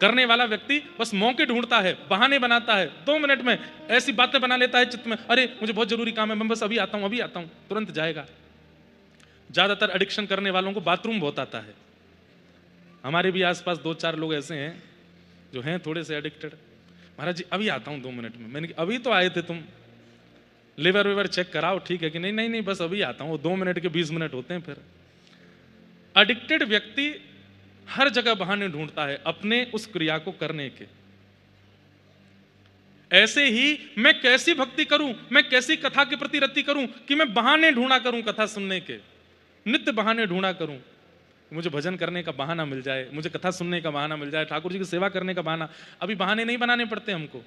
करने वाला व्यक्ति बस मौके ढूंढता है, बहाने बनाता है, 2 मिनट में ऐसी बातें बना लेता है चित्त में, अरे मुझे बहुत जरूरी काम है, मैं बस अभी आता हूं, तुरंत जाएगा। ज्यादातर एडिक्शन करने वालों को बाथरूम बहुत आता है। हमारे भी आसपास 2-4 लोग ऐसे हैं जो हैं थोड़े से एडिक्टेड। महाराज जी अभी आता हूं 2 मिनट में। मैंने कहा अभी तो आए थे तुम, लिवर विवर चेक कराओ, ठीक है कि नहीं? नहीं बस अभी आता हूं। 2 मिनट के 20 मिनट होते हैं। फिर एडिक्टेड व्यक्ति हर जगह बहाने ढूंढता है अपने उस क्रिया को करने के। ऐसे ही मैं कैसी भक्ति करूं, मैं कैसी कथा के प्रति रति करूं कि मैं बहाने ढूंढा करूं कथा सुनने के, नित्य बहाने ढूंढा करूं। मुझे भजन करने का बहाना मिल जाए, मुझे कथा सुनने का बहाना मिल जाए, ठाकुर जी की सेवा करने का बहाना। अभी बहाने नहीं बनाने पड़ते हमको।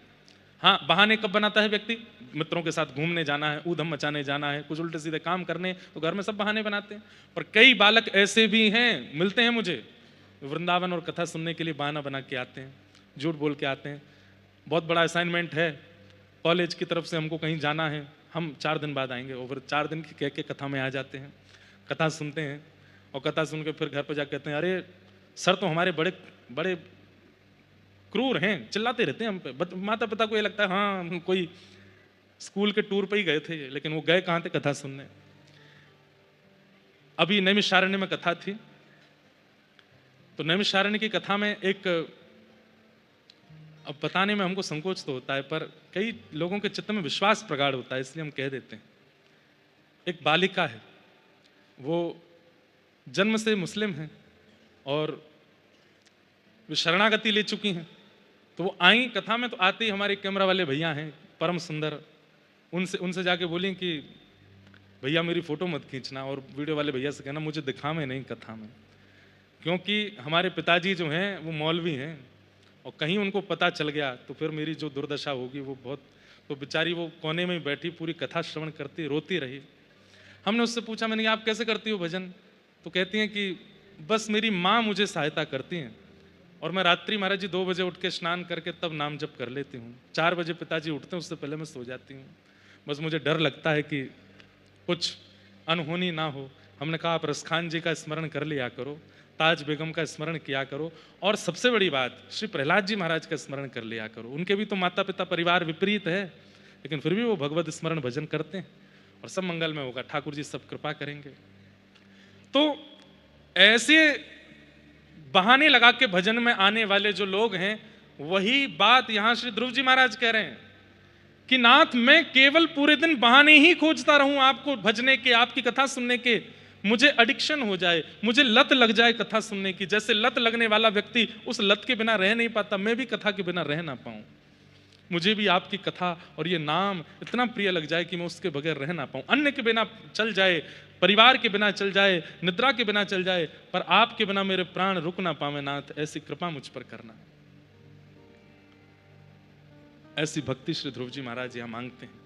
हाँ, बहाने कब बनाता है व्यक्ति? मित्रों के साथ घूमने जाना है, ऊधम मचाने जाना है, कुछ उल्टे सीधे काम करने, तो घर में सब बहाने बनाते हैं। पर कई बालक ऐसे भी हैं, मिलते हैं मुझे, वृंदावन और कथा सुनने के लिए बहाना बना के आते हैं, झूठ बोल के आते हैं। बहुत बड़ा असाइनमेंट है, कॉलेज की तरफ से हमको कहीं जाना है, हम 4 दिन बाद आएंगे, और 4 दिन की कह के कथा में आ जाते हैं, कथा सुनते हैं, और कथा सुन के फिर घर पर जाकर कहते हैं, अरे सर तो हमारे बड़े बड़े क्रूर हैं, चिल्लाते रहते हैं हम पे। माता पिता को ये लगता है हाँ हम कोई स्कूल के टूर पे ही गए थे, लेकिन वो गए कहाँ थे? कथा सुनने। अभी नैमिषारण्य में कथा थी, तो नैमिषारण्य की कथा में एक, अब बताने में हमको संकोच तो होता है, पर कई लोगों के चित्त में विश्वास प्रगाढ़ होता है, इसलिए हम कह देते हैं। एक बालिका है, वो जन्म से मुस्लिम है और वे शरणागति ले चुकी हैं। तो वो आई कथा में, तो आते ही हमारे कैमरा वाले भैया हैं परम सुंदर, उनसे जाके बोली कि भैया मेरी फोटो मत खींचना, और वीडियो वाले भैया से कहना मुझे दिखावे नहीं कथा में, क्योंकि हमारे पिताजी जो हैं वो मौलवी हैं, और कहीं उनको पता चल गया तो फिर मेरी जो दुर्दशा होगी वो बहुत। तो बेचारी वो कोने में बैठी पूरी कथा श्रवण करती रोती रही। हमने उससे पूछा, मैंने कहा आप कैसे करती हो भजन? तो कहती हैं कि बस मेरी माँ मुझे सहायता करती हैं, और मैं रात्रि महाराज जी 2 बजे उठ के स्नान करके तब नाम जप कर लेती हूँ। 4 बजे पिताजी उठते हैं, उससे पहले मैं सो जाती हूँ। बस मुझे डर लगता है कि कुछ अनहोनी ना हो। हमने कहा आप रसखान जी का स्मरण कर लिया करो, ताज बेगम का स्मरण किया करो, और सबसे बड़ी बात श्री प्रहलाद जी महाराज का स्मरण कर लिया करो। उनके भी तो माता पिता परिवार विपरीत है, लेकिन फिर भी वो भगवत स्मरण भजन करते हैं, और सब मंगल में होगा, ठाकुर जी सब कृपा करेंगे। तो ऐसे बहाने लगा के भजन में आने वाले जो लोग हैं, वही बात यहां श्री ध्रुव जी महाराज कह रहे हैं कि नाथ मैं केवल पूरे दिन बहाने ही खोजता रहूं आपको भजने के, आपकी कथा सुनने के, मुझे एडिक्शन हो जाए, मुझे लत लग जाए कथा सुनने की। जैसे लत लगने वाला व्यक्ति उस लत के बिना रह नहीं पाता, मैं भी कथा के बिना रह ना पाऊं। मुझे भी आपकी कथा और ये नाम इतना प्रिय लग जाए कि मैं उसके बगैर रह ना पाऊं। अन्य के बिना चल जाए, परिवार के बिना चल जाए, निद्रा के बिना चल जाए, पर आपके बिना मेरे प्राण रुक ना पावे नाथ, ऐसी कृपा मुझ पर करना। ऐसी भक्ति श्री ध्रुव जी महाराज यहां मांगते हैं।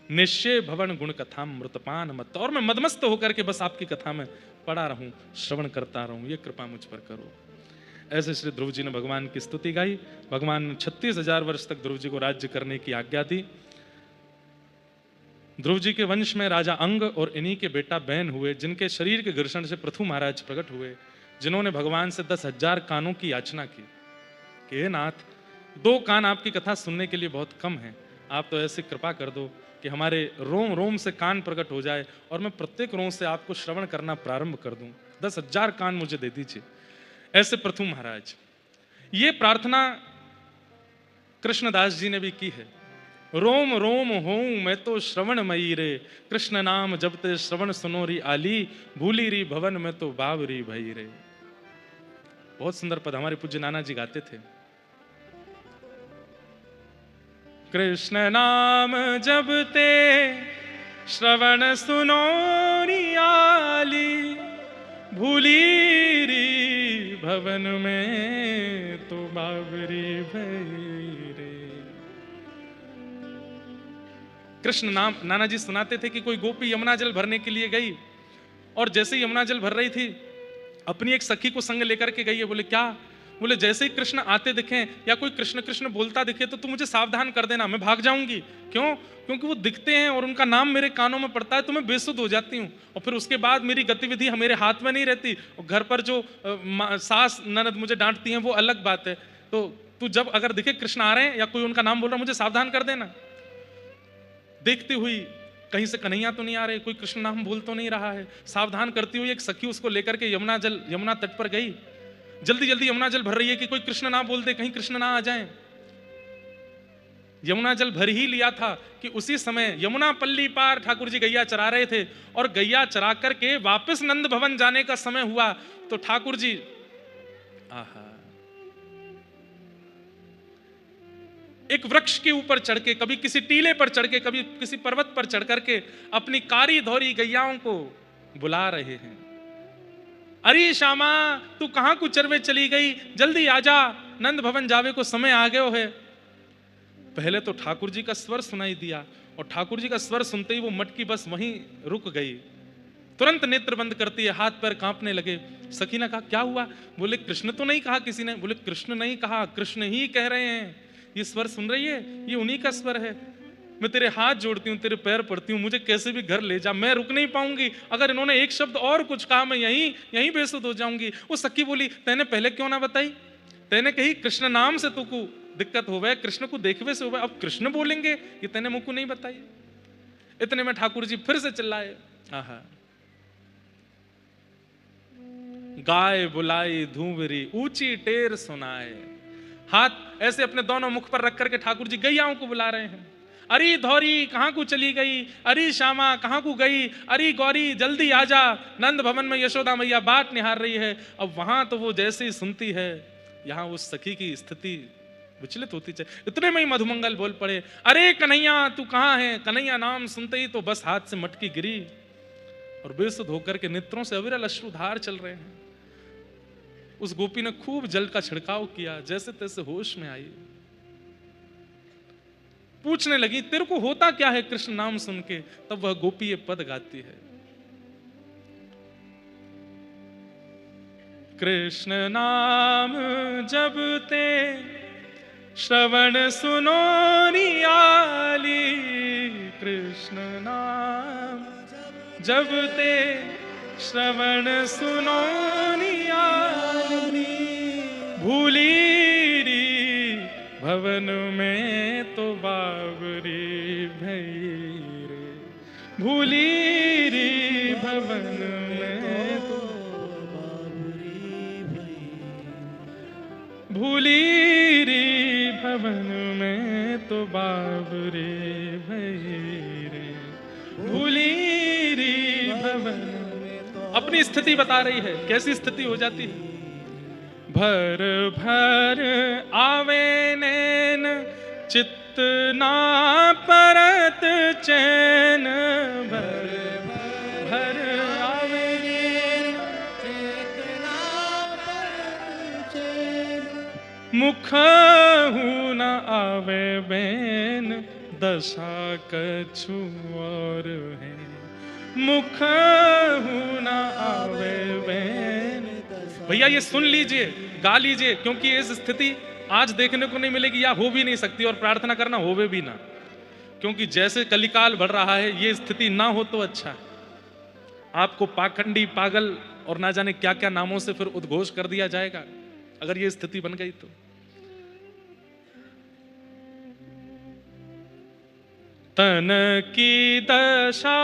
निश्चय भवन गुण कथा मृतपान मत, और मैं मदमस्त होकर के बस आपकी कथा में पड़ा रहूं, श्रवण करता रहूं, ये कृपा मुझ पर करो। ऐसे श्री ध्रुव जी ने भगवान की स्तुति गाई। भगवान ने 36,000 वर्ष तक ध्रुव जी को राज्य करने की आज्ञा दी। ध्रुव जी के वंश में राजा अंग और इन्हीं के बेटा बैन हुए, जिनके शरीर के घर्षण से पृथु महाराज प्रकट हुए, जिन्होंने भगवान से 10,000 कानों की याचना की कि हे नाथ, 2 कान आपकी कथा सुनने के लिए बहुत कम है, आप तो ऐसी कृपा कर दो कि हमारे रोम रोम से कान प्रकट हो जाए और मैं प्रत्येक रोम से आपको श्रवण करना प्रारंभ कर दूं। 10,000 कान मुझे दे दीजिए। ऐसे पृथु महाराज, ये प्रार्थना कृष्णदास जी ने भी की है। रोम रोम होऊं मैं तो श्रवण मई रे, कृष्ण नाम जबते श्रवण सुनोरी आली, भूली री भवन में तो बावरी भई रे। बहुत सुंदर पद हमारे पूज्य नाना जी गाते थे। कृष्ण नाम जबते श्रवण सुनोरी आली, भूली री भवन में तो बावरी भई रे। कृष्ण नाम नाना जी सुनाते थे कि कोई गोपी यमुना जल भरने के लिए गई, और जैसे ही यमुना जल भर रही थी अपनी एक सखी को संग लेकर के गई है। बोले क्या? बोले जैसे ही कृष्ण आते दिखें या कोई कृष्ण कृष्ण बोलता दिखे तो तू मुझे सावधान कर देना, मैं भाग जाऊंगी। क्यों? क्योंकि वो दिखते हैं और उनका नाम मेरे कानों में पड़ता है तो मैं बेसुध हो जाती हूँ, और फिर उसके बाद मेरी गतिविधि मेरे हाथ में नहीं रहती, और घर पर जो सास ननद मुझे डांटती हैं वो अलग बात है। तो तू जब अगर दिखे कृष्ण आ रहे हैं या कोई उनका नाम बोल रहा है, मुझे सावधान कर देना। देखती हुई कहीं से कन्हैया तो नहीं आ रहे, कोई कृष्ण नाम बोल तो नहीं रहा है, सावधान करती हुई एक सखी उसको लेकर के यमुना तट पर गई। जल्दी जल्दी यमुना जल भर रही है कि कोई कृष्ण ना बोल दे, कहीं कृष्ण ना आ जाए। यमुना जल भर ही लिया था कि उसी समय यमुना पल्ली पार ठाकुर जी गैया चरा रहे थे, और गैया चरा करके वापस नंद भवन जाने का समय हुआ तो ठाकुर जी आहा एक वृक्ष के ऊपर चढ़ के, कभी किसी टीले पर चढ़ के, कभी किसी पर्वत पर चढ़ करके अपनी कारी धौरी गैयाओं को बुला रहे हैं। अरे श्यामा तू कहां को चरवे चली गई, जल्दी आजा, नंद भवन जावे को समय आ गयो है। पहले तो ठाकुर जी का स्वर सुनाई दिया, और ठाकुर जी का स्वर सुनते ही वो मटकी बस वहीं रुक गई। तुरंत नेत्र बंद करती है, हाथ पैर कांपने लगे। सखी ने कहा क्या हुआ? बोले कृष्ण तो नहीं कहा किसी ने। बोले कृष्ण नहीं कहा, कृष्ण ही कह रहे हैं। ये स्वर सुन रही है, ये उन्हीं का स्वर है। मैं तेरे हाथ जोड़ती हूँ, तेरे पैर पड़ती हूँ, मुझे कैसे भी घर ले जा, मैं रुक नहीं पाऊंगी। अगर इन्होंने एक शब्द और कुछ कहा मैं यहीं बेसुध हो जाऊंगी। वो सखी बोली तैने पहले क्यों ना बताई, तैने कही कृष्ण नाम से तुको दिक्कत हो गए, कृष्ण को देखवे से हो गए, अब कृष्ण बोलेंगे, ये तैने मुझको नहीं बताई। इतने में ठाकुर जी फिर से चिल्लाए, आहा गाय बुलाई धूवरी ऊंची टेर सुनाए। हाथ ऐसे अपने दोनों मुख पर रख करके ठाकुर जी गैयाओं को बुला रहे हैं। अरे धौरी कहां को चली गई, अरे श्यामा कहां को गई, अरे गौरी जल्दी आजा, नंद भवन में यशोदा मैया बाट निहार रही है। अब वहां तो वो जैसे ही सुनती है, यहां उस सखी की स्थिति विचलित होती चली। इतने में ही मधुमंगल बोल पड़े, अरे कन्हैया तू कहां है। कन्हैया नाम सुनते ही तो बस हाथ से मटकी गिरी, और बेसुध होकर के नेत्रों से अविरल अश्रुधार चल रहे हैं। उस गोपी ने खूब जल का छिड़काव किया, जैसे तैसे होश में आई। पूछने लगी तेरे को होता क्या है कृष्ण नाम सुन के। तब वह गोपी ये पद गाती है, कृष्ण नाम जब ते श्रवण सुनो नियाली, कृष्ण नाम जब ते श्रवण सुनो नियाली, भूली री भवन में तो बाबरी भई रे, भूली री भवन में तो बाबरी भई, भूली री भवन में तो बाबरी भई रे, भूली री भवन। अपनी स्थिति बता रही है, कैसी स्थिति हो जाती है। भर भर आवे नैन चित्त ना परत चैन, भर भर आवे नैन चित्त ना परत चैन, मुख हूँ न आवे बैन दशा कछु और है, मुख हूँ न आवे बैन। भैया ये सुन लीजिए, गा लीजिए, क्योंकि इस स्थिति आज देखने को नहीं मिलेगी या हो भी नहीं सकती, और प्रार्थना करना होवे भी ना, क्योंकि जैसे कलिकाल बढ़ रहा है ये स्थिति ना हो तो अच्छा है। आपको पाखंडी, पागल और ना जाने क्या क्या नामों से फिर उद्घोष कर दिया जाएगा अगर ये स्थिति बन गई तो। तन की दशा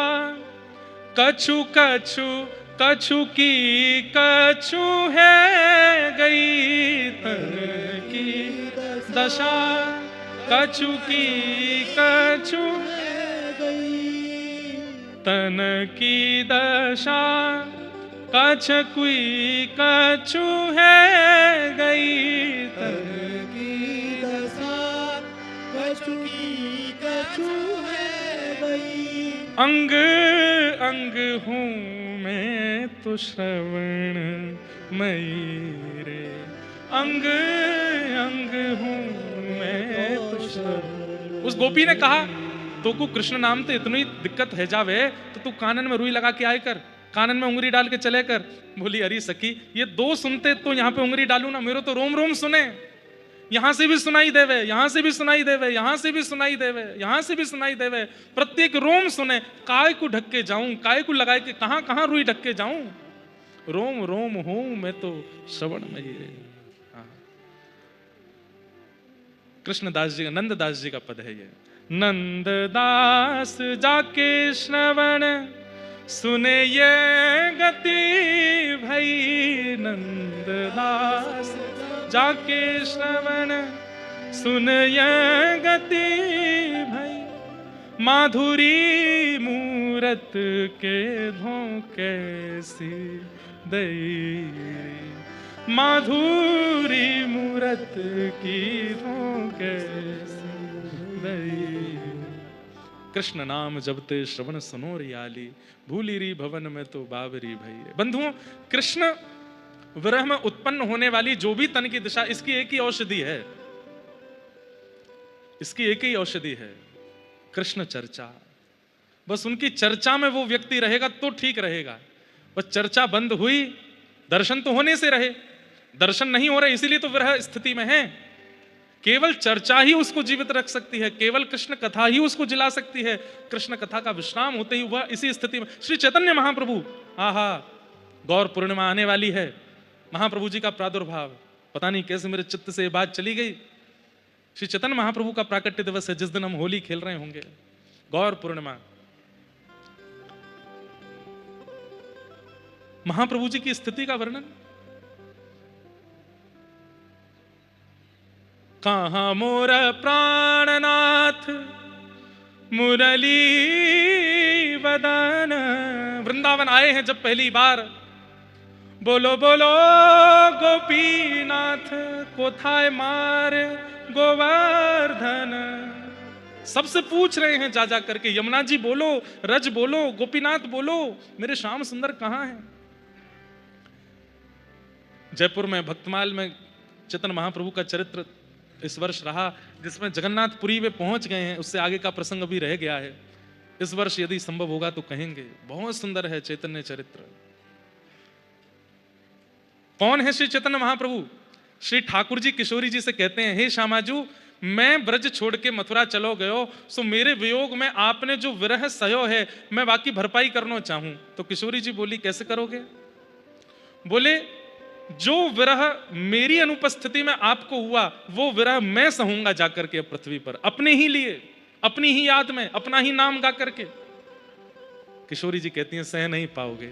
कछु कछु कछु की कछु है गई, तन की दशा कछु की कछु है गई, तन की दशा कछुई कछु है गई, तन की दशा कछु की कछु है गई, अंग अंग हूँ मैं तो श्रवण मई रे, अंग अंग हूँ मैं तो श्रवण। उस गोपी ने कहा तो को कृष्ण नाम ते इतनी दिक्कत है जावे तो तू कानन में रुई लगा के आए कर, कानन में उंगली डाल के चले कर। बोली अरे सखी, ये दो सुनते तो यहाँ पे उंगली डालू ना, मेरे तो रोम रोम सुने, यहां से भी सुनाई देवे, यहां से भी सुनाई देवे, यहां से भी सुनाई देवे, यहां से भी सुनाई देवे, प्रत्येक रोम सुने। काय को ढक के जाऊं, काय को लगाए के कहां कहां रुई ढक के जाऊं, रोम रोम हूं मैं तो श्रवण में ही। कृष्णदास जी, नंददास जी का पद है ये। नंददास जाके श्रवण सुने ये गति भई, नंददास जाके श्रवण सुन ये गति भई, माधुरी मूरत के धोखे सी दई, माधुरी मूरत की धोखे सी दई। कृष्ण नाम जपते श्रवण सुनो रियाली, भूली री भवन में तो बाबरी भई। बंधुओं, कृष्ण विरह में उत्पन्न होने वाली जो भी तन की दिशा, इसकी एक ही औषधि है, इसकी एक ही औषधि है, कृष्ण चर्चा। बस उनकी चर्चा में वो व्यक्ति रहेगा तो ठीक रहेगा। बस चर्चा बंद हुई, दर्शन तो होने से रहे, दर्शन नहीं हो रहे इसीलिए तो विरह स्थिति में है। केवल चर्चा ही उसको जीवित रख सकती है, केवल कृष्ण कथा ही उसको जिला सकती है। कृष्ण कथा का विश्राम होते ही वह इसी स्थिति में श्री चैतन्य महाप्रभु, आहा गौर पूर्णिमा आने वाली है, महाप्रभु जी का प्रादुर्भाव, पता नहीं कैसे मेरे चित्त से ये बात चली गई। श्री चैतन्य महाप्रभु का प्राकट्य दिवस है, जिस दिन हम होली खेल रहे होंगे, गौर पूर्णिमा। महाप्रभु जी की स्थिति का वर्णन, कहां मोर प्राणनाथ मुरली वदन। वृंदावन आए हैं जब पहली बार, बोलो बोलो गोपीनाथ कोथाय मार गोवर्धन। सबसे पूछ रहे हैं जा जा करके, यमुना जी बोलो, रज बोलो, गोपीनाथ बोलो, मेरे श्याम सुंदर कहां हैं। जयपुर में भक्तमाल में चैतन्य महाप्रभु का चरित्र इस वर्ष रहा, जिसमें जगन्नाथपुरी वे पहुंच गए हैं, उससे आगे का प्रसंग अभी रह गया है। इस वर्ष यदि संभव होगा तो कहेंगे, बहुत सुंदर है चैतन्य चरित्र। कौन है श्री चैतन्य महाप्रभु? श्री ठाकुर जी किशोरी जी से कहते हैं, हे श्यामाजू, मैं ब्रज छोड़ के मथुरा चलो गयो, सो मेरे वियोग में आपने जो विरह सयो है, मैं बाकी भरपाई करना चाहूं। तो किशोरी जी बोली, कैसे करोगे? बोले, जो विरह मेरी अनुपस्थिति में आपको हुआ, वो विरह मैं सहूंगा जाकर के पृथ्वी पर, अपने ही लिए, अपनी ही याद में, अपना ही नाम गा करके। किशोरी जी कहती हैं, सह नहीं पाओगे,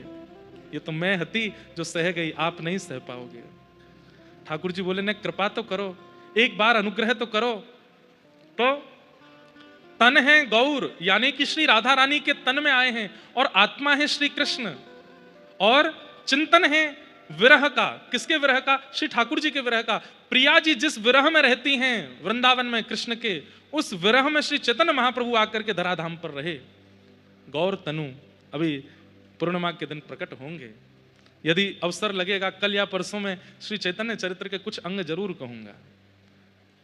ये तो मैं हती जो सह गई, आप नहीं सह पाओगे। ठाकुर जी बोले, ने कृपा तो करो, एक बार अनुग्रह तो करो। तो तन है गौर, यानी कि श्री राधा रानी के तन में आए हैं, और आत्मा है श्री कृष्ण, और चिंतन है विरह का। किसके विरह का? श्री ठाकुर जी के विरह का। प्रिया जी जिस विरह में रहती हैं वृंदावन में कृष्ण के, उस विरह में श्री चैतन्य महाप्रभु आकर के धराधाम पर रहे। गौर तनु अभी पूर्णिमा के दिन प्रकट होंगे। यदि अवसर लगेगा कल या परसों में श्री चैतन्य चरित्र के कुछ अंग जरूर कहूंगा,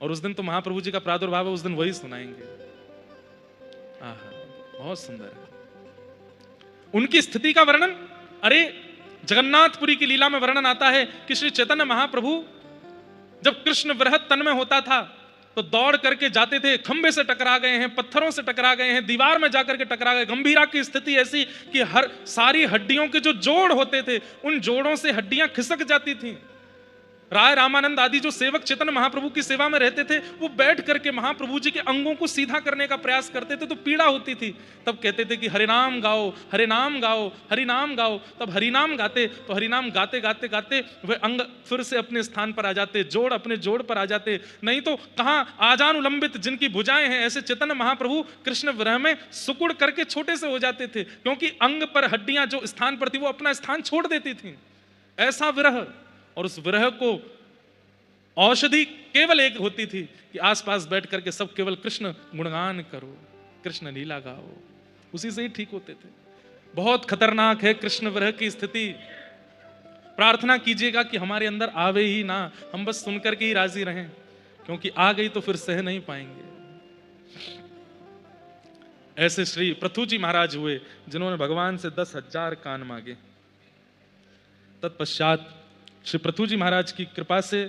और उस दिन तो महाप्रभु जी का प्रादुर्भाव है, उस दिन वही सुनाएंगे। आहा, बहुत सुंदर है उनकी स्थिति का वर्णन। अरे जगन्नाथपुरी की लीला में वर्णन आता है कि श्री चैतन्य महाप्रभु जब कृष्ण विरह तन में होता था तो दौड़ करके जाते थे, खंबे से टकरा गए हैं, पत्थरों से टकरा गए हैं, दीवार में जाकर के टकरा गए। गंभीरा की स्थिति ऐसी कि हर सारी हड्डियों के जो जोड़ होते थे, उन जोड़ों से हड्डियां खिसक जाती थी। राय रामानंद आदि जो सेवक चैतन्य महाप्रभु की सेवा में रहते थे, वो बैठ करके महाप्रभु जी के अंगों को सीधा करने का प्रयास करते थे, तो पीड़ा होती थी। तब कहते थे कि हरिनाम गाओ, हरिनाम गाओ, हरिनाम गाओ। तब हरिनाम गाते तो हरिनाम गाते गाते गाते वह अंग फिर से अपने स्थान पर आ जाते, जोड़ अपने जोड़ पर आ जाते। नहीं तो कहाँ आजानुलंबित जिनकी भुजाएं हैं, ऐसे चैतन्य महाप्रभु कृष्ण विरह में सुकुड़ करके छोटे से हो जाते थे, क्योंकि अंग पर हड्डियां जो स्थान पर थी वो अपना स्थान छोड़ देती थी। ऐसा विरह, और उस विरह को औषधि केवल एक होती थी कि आसपास बैठ करके सब केवल कृष्ण गुणगान करो, कृष्ण लीला गाओ, उसी से ही ठीक होते थे। बहुत खतरनाक है कृष्ण विरह की स्थिति। प्रार्थना कीजिएगा कि हमारे अंदर आवे ही ना, हम बस सुनकर के ही राजी रहें, क्योंकि आ गई तो फिर सह नहीं पाएंगे। ऐसे श्री पृथु जी महाराज हुए जिन्होंने भगवान से 10,000 कान मांगे। तत्पश्चात श्री पृथु जी महाराज की कृपा से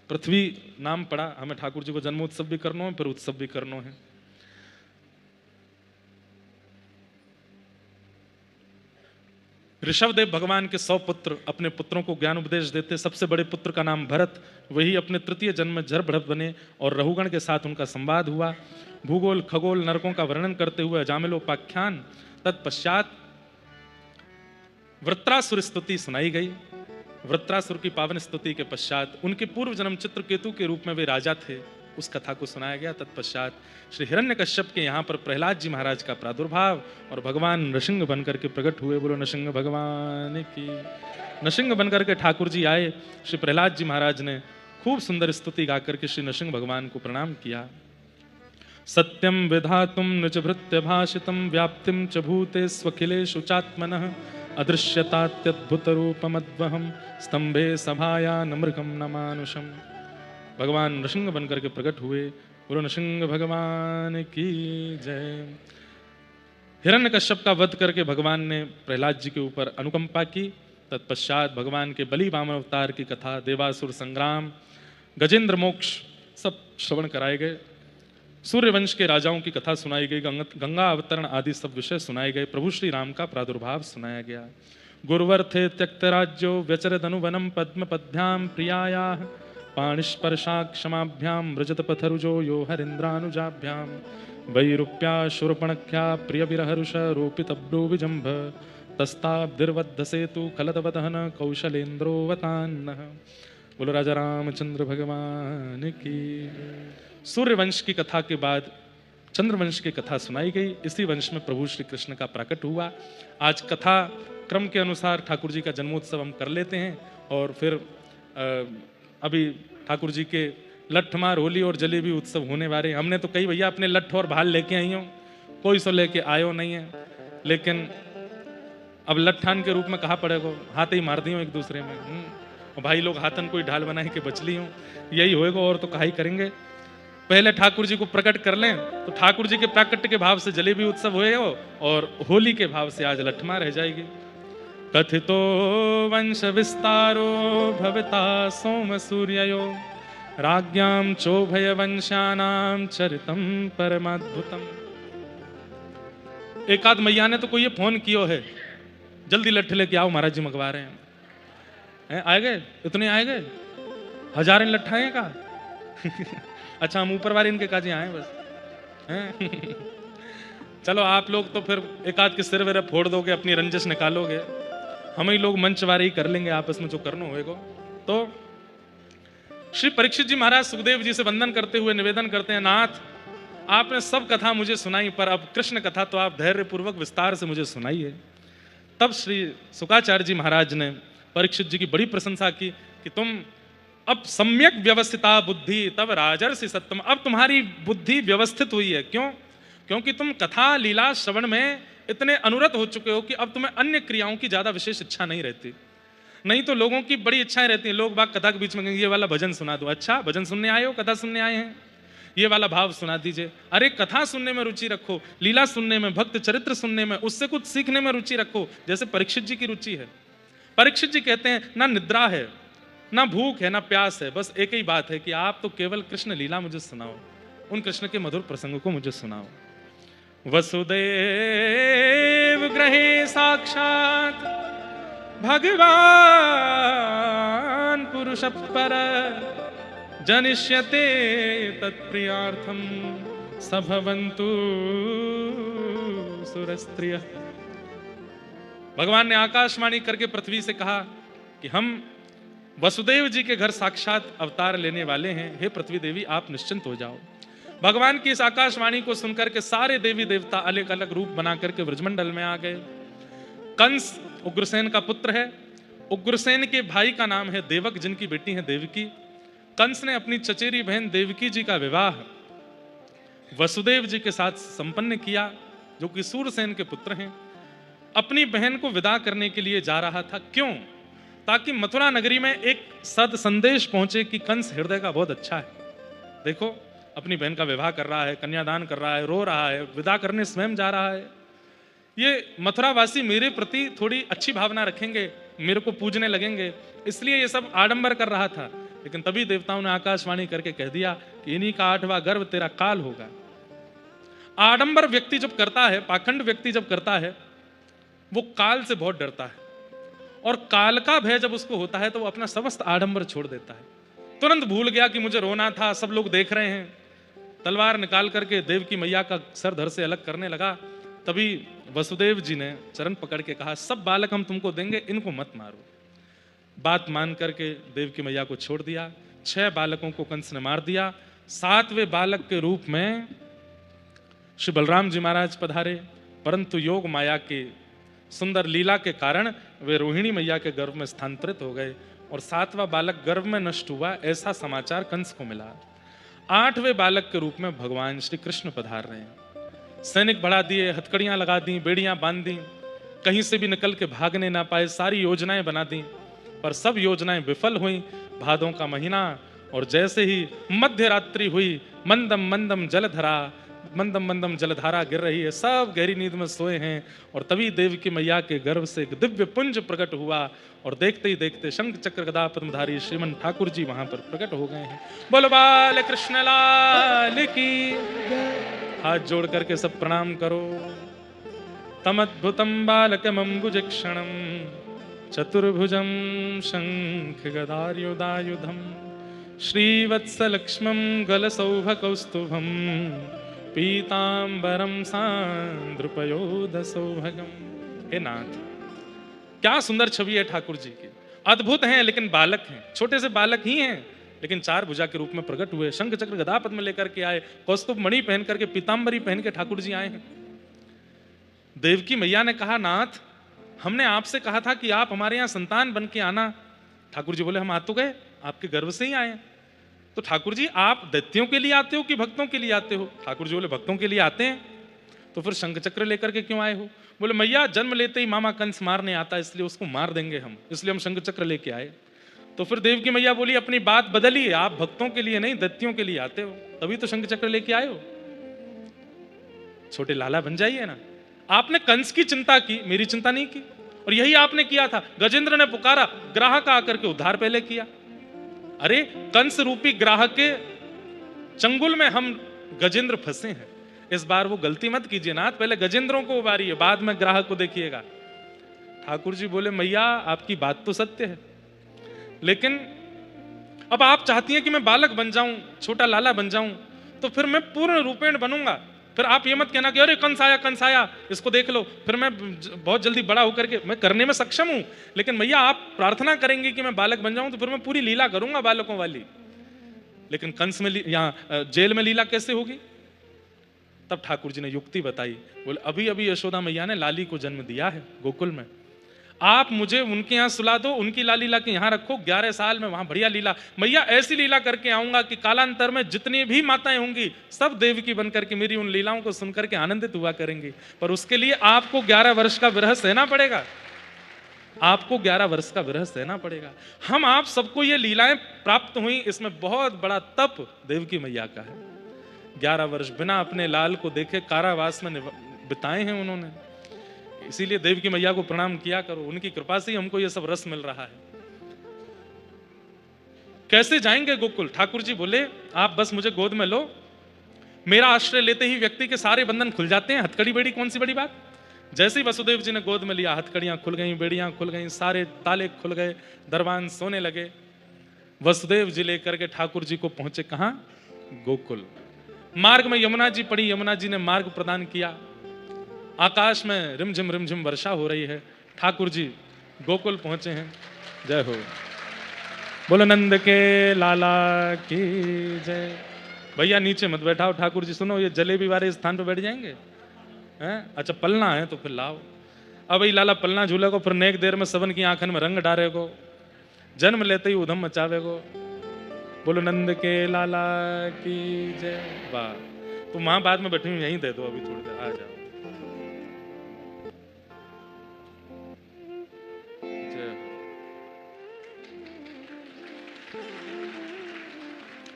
पृथ्वी नाम पड़ा। हमें ठाकुर जी को जन्मोत्सव भी करना है, फिर उत्सव भी करना है। ऋषभदेव भगवान के 100 पुत्र अपने पुत्रों को ज्ञान उपदेश देते। सबसे बड़े पुत्र का नाम भरत, वही अपने तृतीय जन्म में जर भरत बने और रहुगण के साथ उनका संवाद हुआ। भूगोल खगोल नरकों का वर्णन करते हुए अजामिलोपाख्यान। तत्पश्चात वृत्रासुर स्तुति सुनाई गई। वृत्रासुर की पावन स्तुति के पश्चात उनके पूर्व जन्म चित्रकेतु के रूप में वे राजा थे, उस कथा को सुनाया गया। तत्पश्चात श्री हिरण्यकश्यप के यहाँ पर प्रहलाद जी महाराज का प्रादुर्भाव और भगवान नृसिंह बनकर के प्रकट हुए। बोलो नृसिंह भगवान की। नृसिंह बनकर के ठाकुर जी आए। श्री प्रहलाद जी महाराज ने खूब सुंदर स्तुति गाकर के श्री नृसिंह भगवान को प्रणाम किया। सत्यम विधातुम निज भृत्य भाषितम व्याप्तिम च भूते स्वखिलेषु चात्मनः अदृश्यतात्यद्भुत रूपमद्वहम स्तंभे सभाया न मृगम न मानुषम। भगवान नृसिंह बनकर के प्रकट हुए। बोलो नृसिंह भगवान की जय। हिरण्यकश्यप का वध करके भगवान ने प्रहलाद जी के ऊपर अनुकंपा की। तत्पश्चात भगवान के बलि वामन अवतार की कथा, देवासुर संग्राम, गजेंद्र मोक्ष सब श्रवण कराए गए। सूर्यवंश के राजाओं की कथा सुनाई गई। गंगा अवतरण आदि सब विषय सुनाए गए। प्रभु श्री राम का प्रादुर्भाव सुनाया गया। गुरुवर थे त्यक्त राज्यो व्यचरदनुवनम पद्म पद्भ्याम प्रियायाः पाणिस्पर्शा क्षमाभ्याम व्रजत पथरुजो यो हरिन्द्रानुजाभ्याम वैरूप्या शूर्पणख्या प्रिय विरहरुष रोपितब्रो विजम्भ तस्ताब्दिर्वद्ध सेतु खलदवदहन कौशलेन्द्रोवतान्नः। बोलो राजा रामचंद्र भगवान की। सूर्यवंश की कथा के बाद चंद्रवंश की कथा सुनाई गई। इसी वंश में प्रभु श्री कृष्ण का प्रकट हुआ। आज कथा क्रम के अनुसार ठाकुर जी का जन्मोत्सव हम कर लेते हैं और फिर अभी ठाकुर जी के लट्ठमार होली और जलेबी उत्सव होने वाले। हमने तो कई भैया अपने लट्ठ और भाल लेके आई हो, कोई सो लेके आयो नहीं है, लेकिन अब लट्ठान के रूप में कहा पड़ेगा, हाथ ही मार दियो एक दूसरे में। और भाई लोग हाथन कोई ढाल बनाए के बचली हो, यही होएगा और तो कहा ही करेंगे। पहले ठाकुर जी को प्रकट कर लें तो ठाकुर जी के प्राकट्य के भाव से जलेबी उत्सव होएगा और होली के भाव से आज लट्ठमार रह जाएगी। कथितो वंश विस्तारो भविता सोम सूर्ययो राज्ञाम चोभय वंशानाम चरितम परमाद्भुतम। एक आध मैया ने तो कोई ये फोन कियो है, जल्दी लट्ठ लेके आओ महाराज जी मंगवा रहे हैं। आए गए, इतने आए गए, हजारें लट्ठाएं का। अच्छा हम ऊपर वाले इनके काजी आए बस हैं? चलो आप लोग तो फिर एक आध के सिर वेरे फोड़ दोगे, अपनी रंजिश निकालोगे, हम ही लोग मंचवारी ही कर लेंगे आपस में जो करना होएगा। तो श्री परीक्षित जी महाराज सुखदेव जी से वंदन करते हुए निवेदन करते हैं, नाथ आपने सब कथा मुझे सुनाई, पर अब कृष्ण कथा तो आप धैर्य पूर्वक विस्तार से मुझे सुनाइए। तब श्री शुकाचार्य जी महाराज ने परीक्षित जी की बड़ी प्रशंसा की कि तुम अब सम्यक व्यवस्थिता बुद्धि तब राजर्षि सत्यम। अब तुम्हारी बुद्धि व्यवस्थित हुई है। क्यों? क्योंकि तुम कथा लीला श्रवण में इतने अनुरत हो चुके हो कि अब तुम्हें अन्य क्रियाओं की ज्यादा विशेष इच्छा नहीं रहती। नहीं तो लोगों की बड़ी इच्छाएं रहती हैं। लोग बाग कथा के बीच में कहेंगे ये वाला भजन सुना दो। अच्छा भजन सुनने आए हो, कथा सुनने आए हैं, ये वाला भाव सुना दीजिए। अरे कथा सुनने में रुचि रखो, लीला सुनने में, भक्त चरित्र सुनने में, उससे कुछ सीखने में रुचि रखो, जैसे परीक्षित जी की रुचि है। परीक्षित जी कहते हैं ना निद्रा है, ना भूख है, ना प्यास है, बस एक ही बात है कि आप तो केवल कृष्ण लीला मुझे सुनाओ, उन कृष्ण के मधुर प्रसंगों को मुझे सुनाओ। वसुदेव ग्रहे साक्षात भगवान पुरुष पर जनिष्यते तत्प्रियार्थम सभवन्तु सुरस्त्रियः। भगवान ने आकाशवाणी करके पृथ्वी से कहा कि हम वसुदेव जी के घर साक्षात अवतार लेने वाले हैं, हे पृथ्वी देवी आप निश्चिंत हो जाओ। भगवान की इस आकाशवाणी को सुनकर के सारे देवी देवता अलग अलग रूप बना करके ब्रजमंडल में आ गए। कंस उग्रसेन का पुत्र है, उग्रसेन के भाई का नाम है देवक, जिनकी बेटी है देवकी। कंस ने अपनी चचेरी बहन देवकी जी का विवाह वसुदेव जी के साथ संपन्न किया, जो कि सूरसेन के पुत्र हैं। अपनी बहन को विदा करने के लिए जा रहा था। क्यों? ताकि मथुरा नगरी में एक सद संदेश पहुंचे कि कंस हृदय का बहुत अच्छा है। देखो अपनी बहन का विवाह कर रहा है, कन्यादान कर रहा है, रो रहा है, विदा करने स्वयं जा रहा है। ये मथुरावासी मेरे प्रति थोड़ी अच्छी भावना रखेंगे, मेरे को पूजने लगेंगे, इसलिए ये सब आडंबर कर रहा था। लेकिन तभी देवताओं ने आकाशवाणी करके कह दिया कि इन्हीं का 8वां गर्भ तेरा काल होगा। आडंबर व्यक्ति जब करता है, पाखंड व्यक्ति जब करता है, वो काल से बहुत डरता है, और काल का भय जब उसको होता है तो वो अपना समस्त आडंबर छोड़ देता है। तुरंत भूल गया कि मुझे रोना था, सब लोग देख रहे हैं, तलवार निकाल करके देव की मैया का सर धड़ से अलग करने लगा। तभी वसुदेव जी ने चरण पकड़ के कहा, सब बालक हम तुमको देंगे, इनको मत मारो। बात मान करके देव की मैया को छोड़ दिया। 6 बालकों को कंस ने मार दिया। 7वें बालक के रूप में श्री बलराम जी महाराज पधारे, परंतु योग माया की सुंदर लीला के कारण वे रोहिणी मैया के गर्भ में स्थानांतरित हो गए और 7वां बालक गर्भ में नष्ट हुआ, ऐसा समाचार कंस को मिला। 8वें बालक के रूप में भगवान श्री कृष्ण पधार रहे हैं। सैनिक बढ़ा दिए, हथकड़ियां लगा दी, बेड़ियां बांध दी, कहीं से भी निकल के भागने ना पाए, सारी योजनाएं बना दी, पर सब योजनाएं विफल हुई। भादों का महीना और जैसे ही मध्य रात्रि हुई, मंदम मंदम जलधरा, मंदम मंदम जलधारा गिर रही है, सब गहरी नींद में सोए हैं। और तभी देव की मैया के गर्भ से एक दिव्य पुंज प्रकट हुआ और देखते ही देखते शंख चक्र गदा पद्मधारी श्रीमन ठाकुर जी वहां पर प्रकट हो गए हैं। बोलो बाल कृष्ण लाल की। हाथ जोड़ करके सब प्रणाम करो। तमद्भुतम बालकमंबुज क्षणम चतुर्भुजम शंख गदायुधायुधम श्रीवत्सलक्ष्मं गलसौभकौस्तुभम पीतांबरम सांद्रपयोद सौभगम। हे नाथ, क्या सुंदर छवि है ठाकुर जी की। अद्भुत हैं लेकिन बालक हैं, छोटे से बालक ही हैं, लेकिन 4 भुजा के रूप में प्रकट हुए, शंख चक्र गदा पद्म लेकर के आए, कौस्तुभ मणि पहन करके, पीतांबरी पहन के ठाकुर जी आए हैं। देवकी मैया ने कहा, नाथ हमने आपसे कहा था कि आप हमारे यहाँ संतान बन के आना। ठाकुर जी बोले, हम आ तो गए, आपके गर्भ से ही आए हैं। तो ठाकुर जी आप दैत्यों के लिए आते हो कि भक्तों के लिए आते हो? ठाकुर जी बोले, भक्तों के लिए आते हैं। तो फिर शंख चक्र लेकर के क्यों आए हो? बोले, मैया जन्म लेते ही मामा कंस मारने आता, इसलिए उसको मार देंगे हम, इसलिए हम शंख चक्र लेके आए। तो फिर देव की मैया बोली, अपनी बात बदलिए, आप भक्तों के लिए नहीं दैत्यों के लिए आते हो, तभी तो शंख चक्र लेके आए हो। छोटे लाला बन जाइए ना। आपने कंस की चिंता की, मेरी चिंता नहीं की। और यही आपने किया था, गजेंद्र ने पुकारा, ग्राहक आकर के उद्धार पहले किया। अरे कंस रूपी ग्राहक के चंगुल में हम गजेंद्र फंसे हैं, इस बार वो गलती मत कीजिए नाथ, पहले गजेंद्रों को उबारिए, बाद में ग्राहक को देखिएगा। ठाकुर जी बोले, मैया आपकी बात तो सत्य है, लेकिन अब आप चाहती हैं कि मैं बालक बन जाऊं, छोटा लाला बन जाऊं, तो फिर मैं पूर्ण रूपेण बनूंगा। फिर आप ये मत कहना कि अरे कंस आया, इसको देख लो, फिर मैं बहुत जल्दी बड़ा होकर के मैं करने में सक्षम हूं, लेकिन मैया आप प्रार्थना करेंगे कि मैं बालक बन जाऊं, तो फिर मैं पूरी लीला करूंगा बालकों वाली। लेकिन कंस में यहाँ जेल में लीला कैसे होगी? तब ठाकुर जी ने युक्ति बताई। बोले, अभी अभी यशोदा मैया ने लाली को जन्म दिया है गोकुल में, आप मुझे उनके यहाँ सुला दो, उनकी लाली ला के यहाँ रखो, 11 साल में वहां बढ़िया लीला, मैया ऐसी लीला करके आऊंगा कि कालांतर में जितनी भी माताएं होंगी सब देवी की बनकर के मेरी उन लीलाओं को सुनकर के आनंदित हुआ करेंगी। पर उसके लिए आपको 11 वर्ष का विरह सहना पड़ेगा, आपको 11 वर्ष का विरह सहना पड़ेगा। हम आप सबको ये लीलाएं प्राप्त हुई, इसमें बहुत बड़ा तप देव की मैया का है। 11 वर्ष बिना अपने लाल को देखे कारावास में बिताए हैं उन्होंने, इसीलिए देव की मैया को प्रणाम किया करो, उनकी कृपा से ही हमको ये सब रस मिल रहा है। कैसे जाएंगे गोकुल? ठाकुर जी बोले, आप बस मुझे गोद में लो, मेरा आश्रय लेते ही व्यक्ति के सारे बंधन खुल जाते हैं, हथकड़ी बेड़ी कौन सी बड़ी बात। जैसे ही वसुदेव जी ने गोद में लिया, हथकड़ियां खुल गई, बेड़ियां खुल गई, सारे ताले खुल गए, दरबान सोने लगे। वसुदेव जी लेकर के ठाकुर जी को पहुंचे कहां? गोकुल। मार्ग में यमुना जी पड़ी, यमुना जी ने मार्ग प्रदान किया, आकाश में रिमझिम वर्षा हो रही है, ठाकुर जी गोकुल पहुंचे हैं। जय हो, बोलो नंद के लाला की जय। भैया नीचे मत बैठाओ, ठाकुर जी सुनो, ये जलेबी वाले स्थान पे बैठ जाएंगे हैं? अच्छा पलना है तो फिर लाओ। अब भाई लाला पलना झूले को, फिर नेक देर में सबन की आंखन में रंग डारे को, जन्म लेते ही उधम मचावे को। बोलो नंद के लाला की जय। वाह, तो वहां बाद में बैठी हूँ, यहीं दे दो, अभी थोड़ी देर आ जाओ।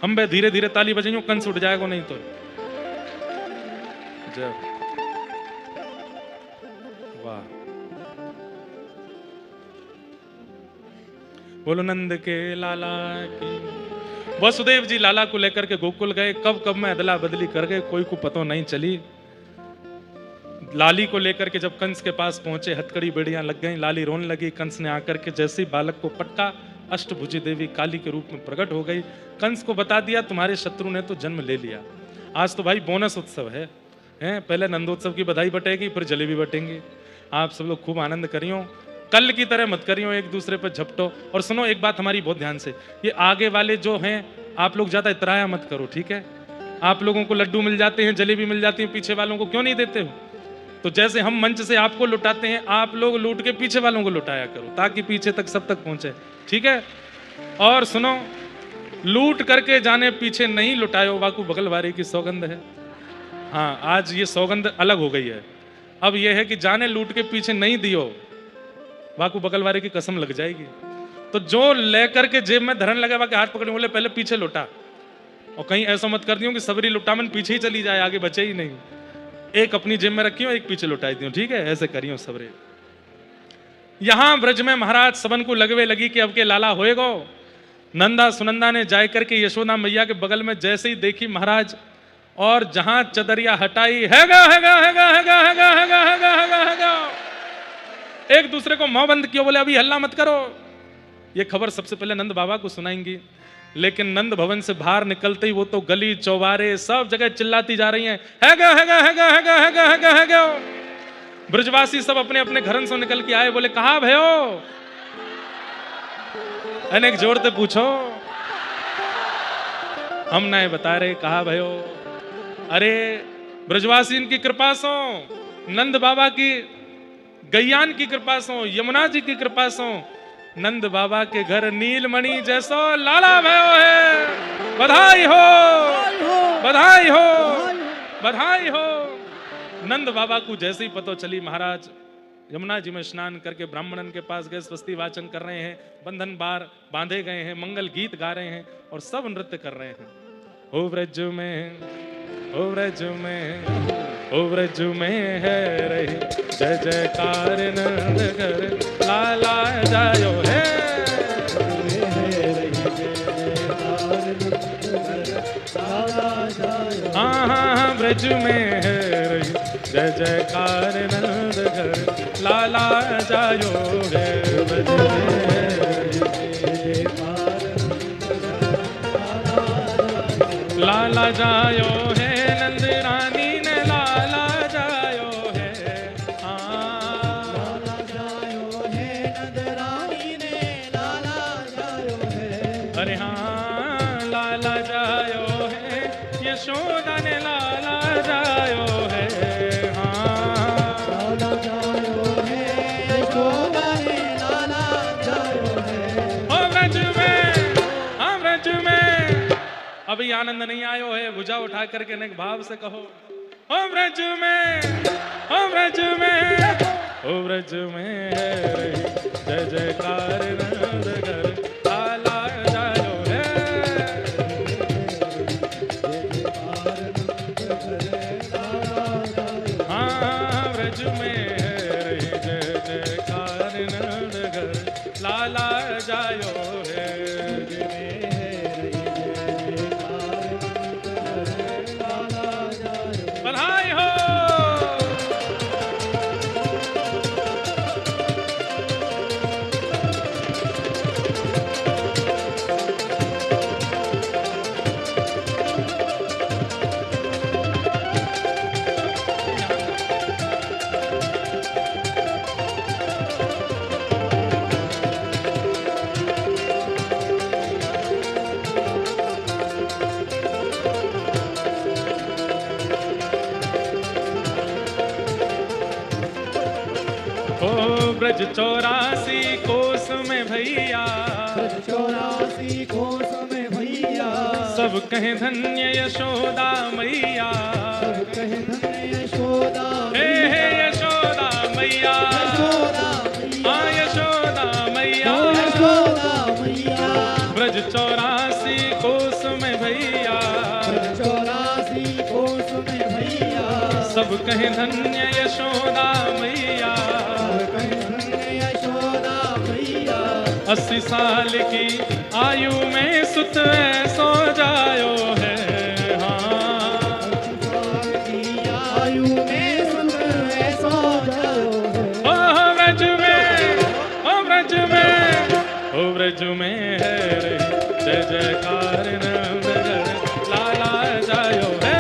हम बे धीरे धीरे ताली बजाइयो, कंस उठ जाएगा नहीं तो। जय वाह, बोलो नंद के लाला की। वसुदेव जी लाला को लेकर के गोकुल गए, कब कब में अदला बदली कर गए, कोई को पता नहीं चली। लाली को लेकर के जब कंस के पास पहुंचे, हथकड़ी बेड़ियां लग गई, लाली रोने लगी। कंस ने आकर के जैसे ही बालक को पटका, अष्टभुजी देवी काली के रूप में प्रकट हो गई। कंस को बता दिया तुम्हारे शत्रु ने तो जन्म ले लिया। आज तो भाई बोनस उत्सव है, हैं? पहले नंदोत्सव की बधाई बटेगी, फिर जलेबी बटेंगे। आप सब लोग खूब आनंद करियो, कल की तरह मत करियो, एक दूसरे पर झपटो। और सुनो एक बात हमारी बहुत ध्यान से, ये आगे वाले जो हैं आप लोग ज्यादा इतराया मत करो, ठीक है? आप लोगों को लड्डू मिल जाते हैं, जलेबी मिल जाती है, पीछे वालों को क्यों नहीं देते हो? तो जैसे हम मंच से आपको लुटाते हैं, आप लोग लूट के पीछे वालों को लुटाया करो, ताकि पीछे तक सब तक पहुंचे, ठीक है? और सुनो, लूट करके जाने पीछे नहीं लुटायो, वाकू बगलवारी की सौगंध है। हाँ, आज ये सौगंध अलग हो गई है। अब ये है कि जाने लूट के पीछे नहीं दियो, वाकू बगलवारी की कसम लग जाएगी। तो जो लेकर के जेब में धरन लगा, के हाथ पकड़े, बोले पहले पीछे लुटा। और कहीं ऐसा मत कर दियो कि सबरी लुटामन पीछे ही चली जाए, आगे बचे ही नहीं। एक अपनी जेब में रखियो, एक पीछे लुटाई दियो, ठीक है? ऐसे करियो सबरे। यहां ब्रज में महाराज सबन को लगवे लगी कि अब के लाला होएगो। नंदा सुनंदा ने जाय करके यशोदा मैया के बगल में जैसे ही देखी महाराज, और जहां चदरिया हटाई, हैगा हैगा हैगा हैगा हैगा हैगा हैगा हैगा हैगा, एक दूसरे को मुंह बंद किया, बोले अभी हल्ला मत करो। ये खबर सबसे पहले नंद बाबा को सुनाएंगी, लेकिन नंद भवन से बाहर निकलते ही वो तो गली चौबारे सब जगह चिल्लाती जा रही हैं, हैगा हैगा हैगा हैगा हैगा हैगा हैगा। ब्रजवासी सब अपने अपने घरन से निकल के आए, बोले कहाँ भयो? अनेक जोर से पूछो, हम ना बता रहे कहाँ भयो। अरे ब्रजवासी इनकी कृपा सो, नंद बाबा की गैयान की कृपा सो, यमुना जी की कृपा सो, नंद बाबा के घर नीलमणि जैसो लाला भयो है। बधाई हो, बधाई हो, बधाई हो। नंद बाबा को जैसे ही पता चली, महाराज यमुना जी में स्नान करके ब्राह्मणन के पास गए, स्वस्ति वाचन कर रहे हैं, बंधन बार बांधे गए हैं, मंगल गीत गा रहे हैं और सब नृत्य कर रहे हैं। हो ब्रज में, हो ब्रज में, हो ब्रज में है रही जय जयकार नंद घर लाला जायो है। हाँ हाँ ब्रज में है रही जय जयकार नंद घर लाला जायो है। ब्रज में लाला जायो है, नंद रानी ने लाला जायो है। हाँ लाला जायो है, नंद रानी ने लाला जायो है। अरे हाँ लाला जायो है, यशोदा ने लाला जायो है। हाँ लाला जायो है, यशोदा ने लाला जायो है। ओ ब्रज में, हाँ ब्रज में अभी आनंद नहीं आयो है, भुजा उठा करके नेक भाव से कहो, ओ ब्रज में, ओ ब्रज में, ओ ब्रज में है रही जय जयकार नंद घर लाला जायो है। हाँ ब्रज में है रही जय जयकार नंद घर लाला जायो है। बधाई हो। ब्रज 84 कोस में भैया, ब्रज 84 कोस में भैया, सब कहें धन्य यशोदा मैया, सब कहें धन्य यशोदा हे हे यशोदा मैया, हाँ यशोदा मैया। यशोदा मैया। ब्रज 84 कोस में भैया, सब कहें धन्य यशोदा मैया, सब कहें धन्य यशोदा मैया। 80 साल की आयु में सुत ऐसो जायो है। हाँ 80 साल की आयु में सुत ऐसो जायो है। ओ व्रज में, ओ व्रज में, ओ व्रज में है रे जय जयकार नंदघर लाला जायो है।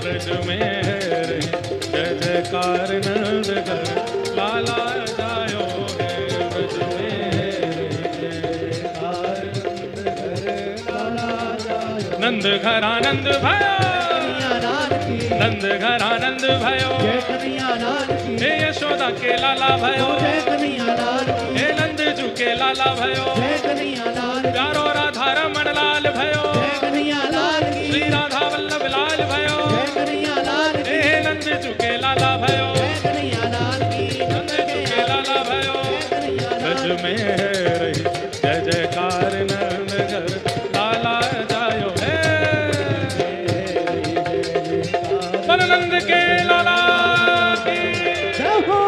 व्रज में है रे जय जयकार नंदघर लाला जायो है। व्रज में है रे जय जयकार नंद घर आनंद भयो, नंद घर आनंद भयो, हे यशोदा के लाला भयो, हे नंद जू के लाला भयो, प्यारो राधा रमन लाल भयो, श्री राधा वल्लभ लाल भयो, हे नंद जू के लाला भयो, नंद जू के लाला भयो। ब्रज में है रही जय जयकार नंद घर लाला जायो है। नंद के लाला की जय हो।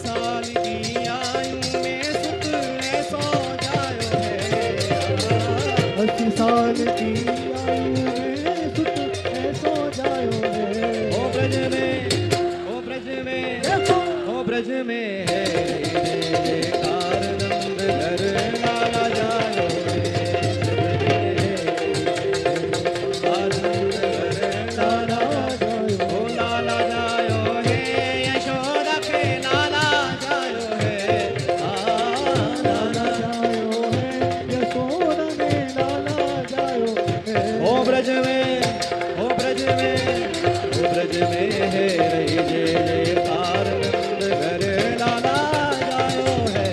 साल की आयु में सुत ऐसो जायो है। ओ ब्रज में, ओ ब्रज में, ओ ब्रज में है जयकार नंदघर लाला जायो ब्रज में, ओ ब्रज में, ओ ब्रज में है रही जय जयकार नंदघर लाला जायो है।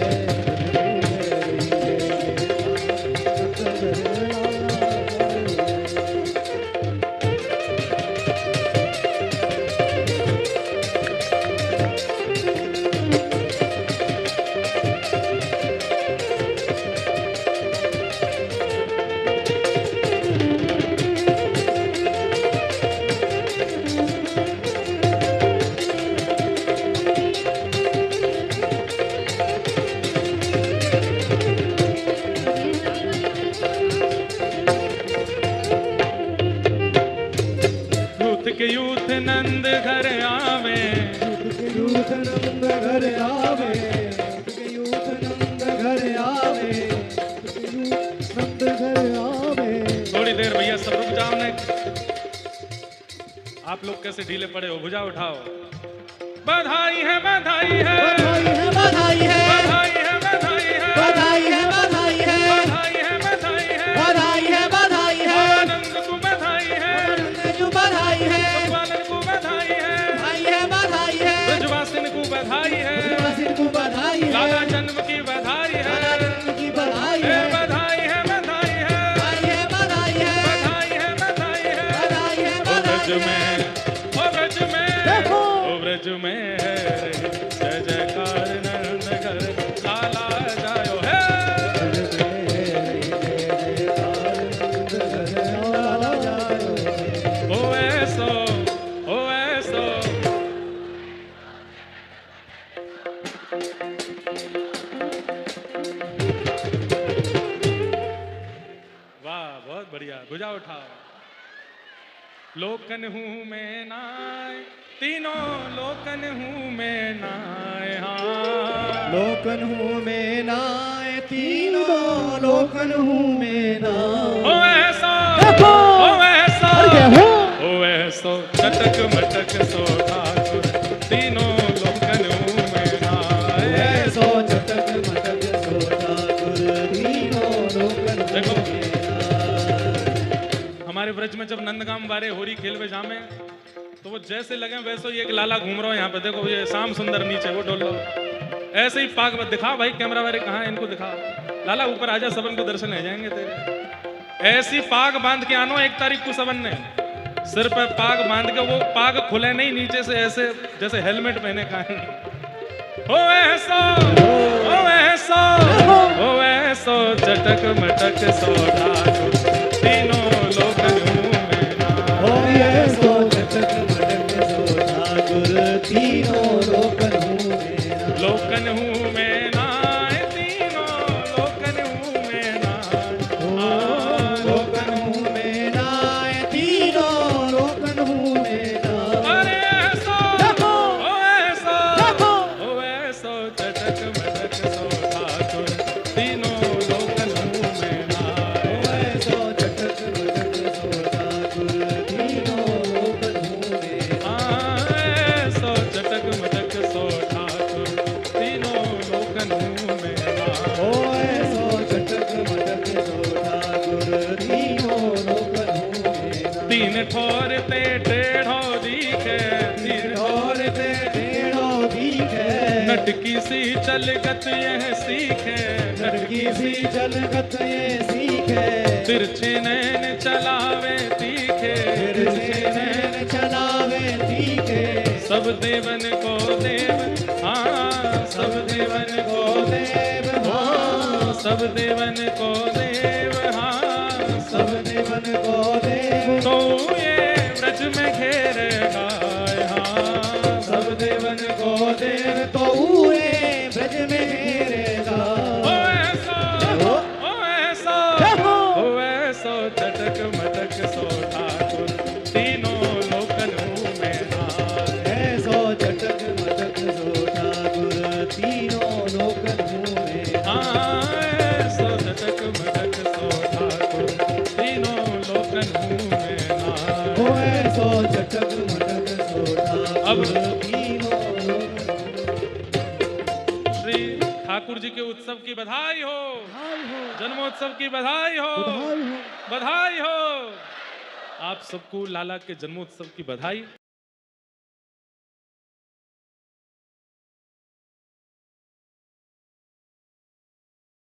यूथ नंद घर आवे, यूथ नंद घर आवे, यूथ नंद घर आवे, नंद घर आवे। थोड़ी देर भैया सब रुक जाओ ने। आप लोग कैसे ढीले पड़े हो, भुजा उठाओ। बधाई है, बधाई है, बधाई है, बधाई है, बधाई है, बधाई है, बधाई है, बधाई है, बधाई है, बधाई है, बधाई है, बधाई है, आनंद को बधाई है, जो बधाई है, बालन को बधाई है, भाई है, बधाई है, ब्रजवासिन को बधाई है, ब्रजवासिन को बधाई है, लाला जन्म की बधाई है, लाला जन्म की बधाई है, बधाई है, बधाई है, भाई है, बधाई है, बधाई है, बधाई है, बधाई है, ओ ब्रज में, ओ ब्रज में, देखो ओ ब्रज में है जय जयकार भुजा उठाओ। लोकन हूँ मैं नाय, तीनों लोकन हूँ मैं नाय, हाँ। लोकन हूँ मैं नाय, तीनों लोकन हूँ मैं नाय। ओ ऐसा, ओ ऐसा, ओ ऐसो चटक मटक सो ठाकुर, तीनों लोकन हूँ मैं नाय। ऐसो चटक मटक सो ठाकुर, तीनों लोकन हूँ देखो, मैं नाय। हमारे ब्रज में जब नंदगाम वारे होरी खेलवे जामे तो वो जैसे लगे वैसे ही एक लाला घूम रहा है यहाँ पे। देखो ये शाम सुंदर नीचे वो डोल रहा, ऐसे ही पाग मत दिखा भाई, कैमरा वाले कहाँ है, इनको दिखा। लाला ऊपर आजा, सबन को दर्शन हो जाएंगे तेरे। ऐसी पाग बांध के आनो 1 तारीख को सबन ने, सिर पे पाग बांध के, वो पाग खुले नहीं नीचे से, ऐसे जैसे हेलमेट पहने का है। ओ ऐसा, ओ ऐसा, ओ ऐसो चटक मटक सो ठाकुर, तीनों लोकन हूँ मैं नाय। ओ ऐसो चटक मटक सो ठाकुर, तीनों लोकन हूँ मैं नाय। लोकन हूँ मैं नाय, तीनों लोकन हूँ मैं नाय। लोकन हूँ मैं नाय, तीनों लोकन हूँ मैं नाय। अरे ऐसा, ओ ऐसा, ओ ऐसो चटक मटक सो ठाकुर, तीनों लोकन हूँ मैं नाय। ओ ऐसो चटक मटक सो ठाकुर, तीनों लोकन हूँ मैं नाय। ऐसो चटक मटक सो ठाकुर, तीनों लोकन हूँ मैं नाय। ओ ऐसो चटक मटक सो ठाकुर, तीनों लोकन हूँ मैं नाय। तीन ठोर ते टेढ़ो दिखे, तीन और ते टेढ़ो दिखे, नटकी सी चलगत यह सीखे, लड़की सी चलगत ये सीखे। तिरछे नैन चलावे तीखे, तिरछे नैन चलावे तीखे, सब देवन को देव, हाँ सब देवन को देव हाँ, सब देवन को देव, हाँ सब देवन को देव। तो ये ब्रज में घेर गाय, हाँ सब देवन को देव तो हुए ब्रज में घेरेगा। ओ ऐसा, ओ ऐसा, ओ ऐसो चटक मटक सो ठाकुर, तीनों लोकन हूँ मैं नाय। ऐसो चटक मटक सो ठाकुर, तीनों लोकन हूँ मैं नाय। हाँ ऐसो चटक मटक सो ठाकुर, तीनों लोकन हूँ मैं नाय। ओ ऐसो चटक मटक सो अब ठाकुर, तीनों लोकन श्री ठाकुर जी के उत्सव की बधाई हो, बधाई हो, जन्मोत्सव की बधाई हो, बधाई हो। बधाई हो। आप सबको लाला के जन्मोत्सव की बधाई।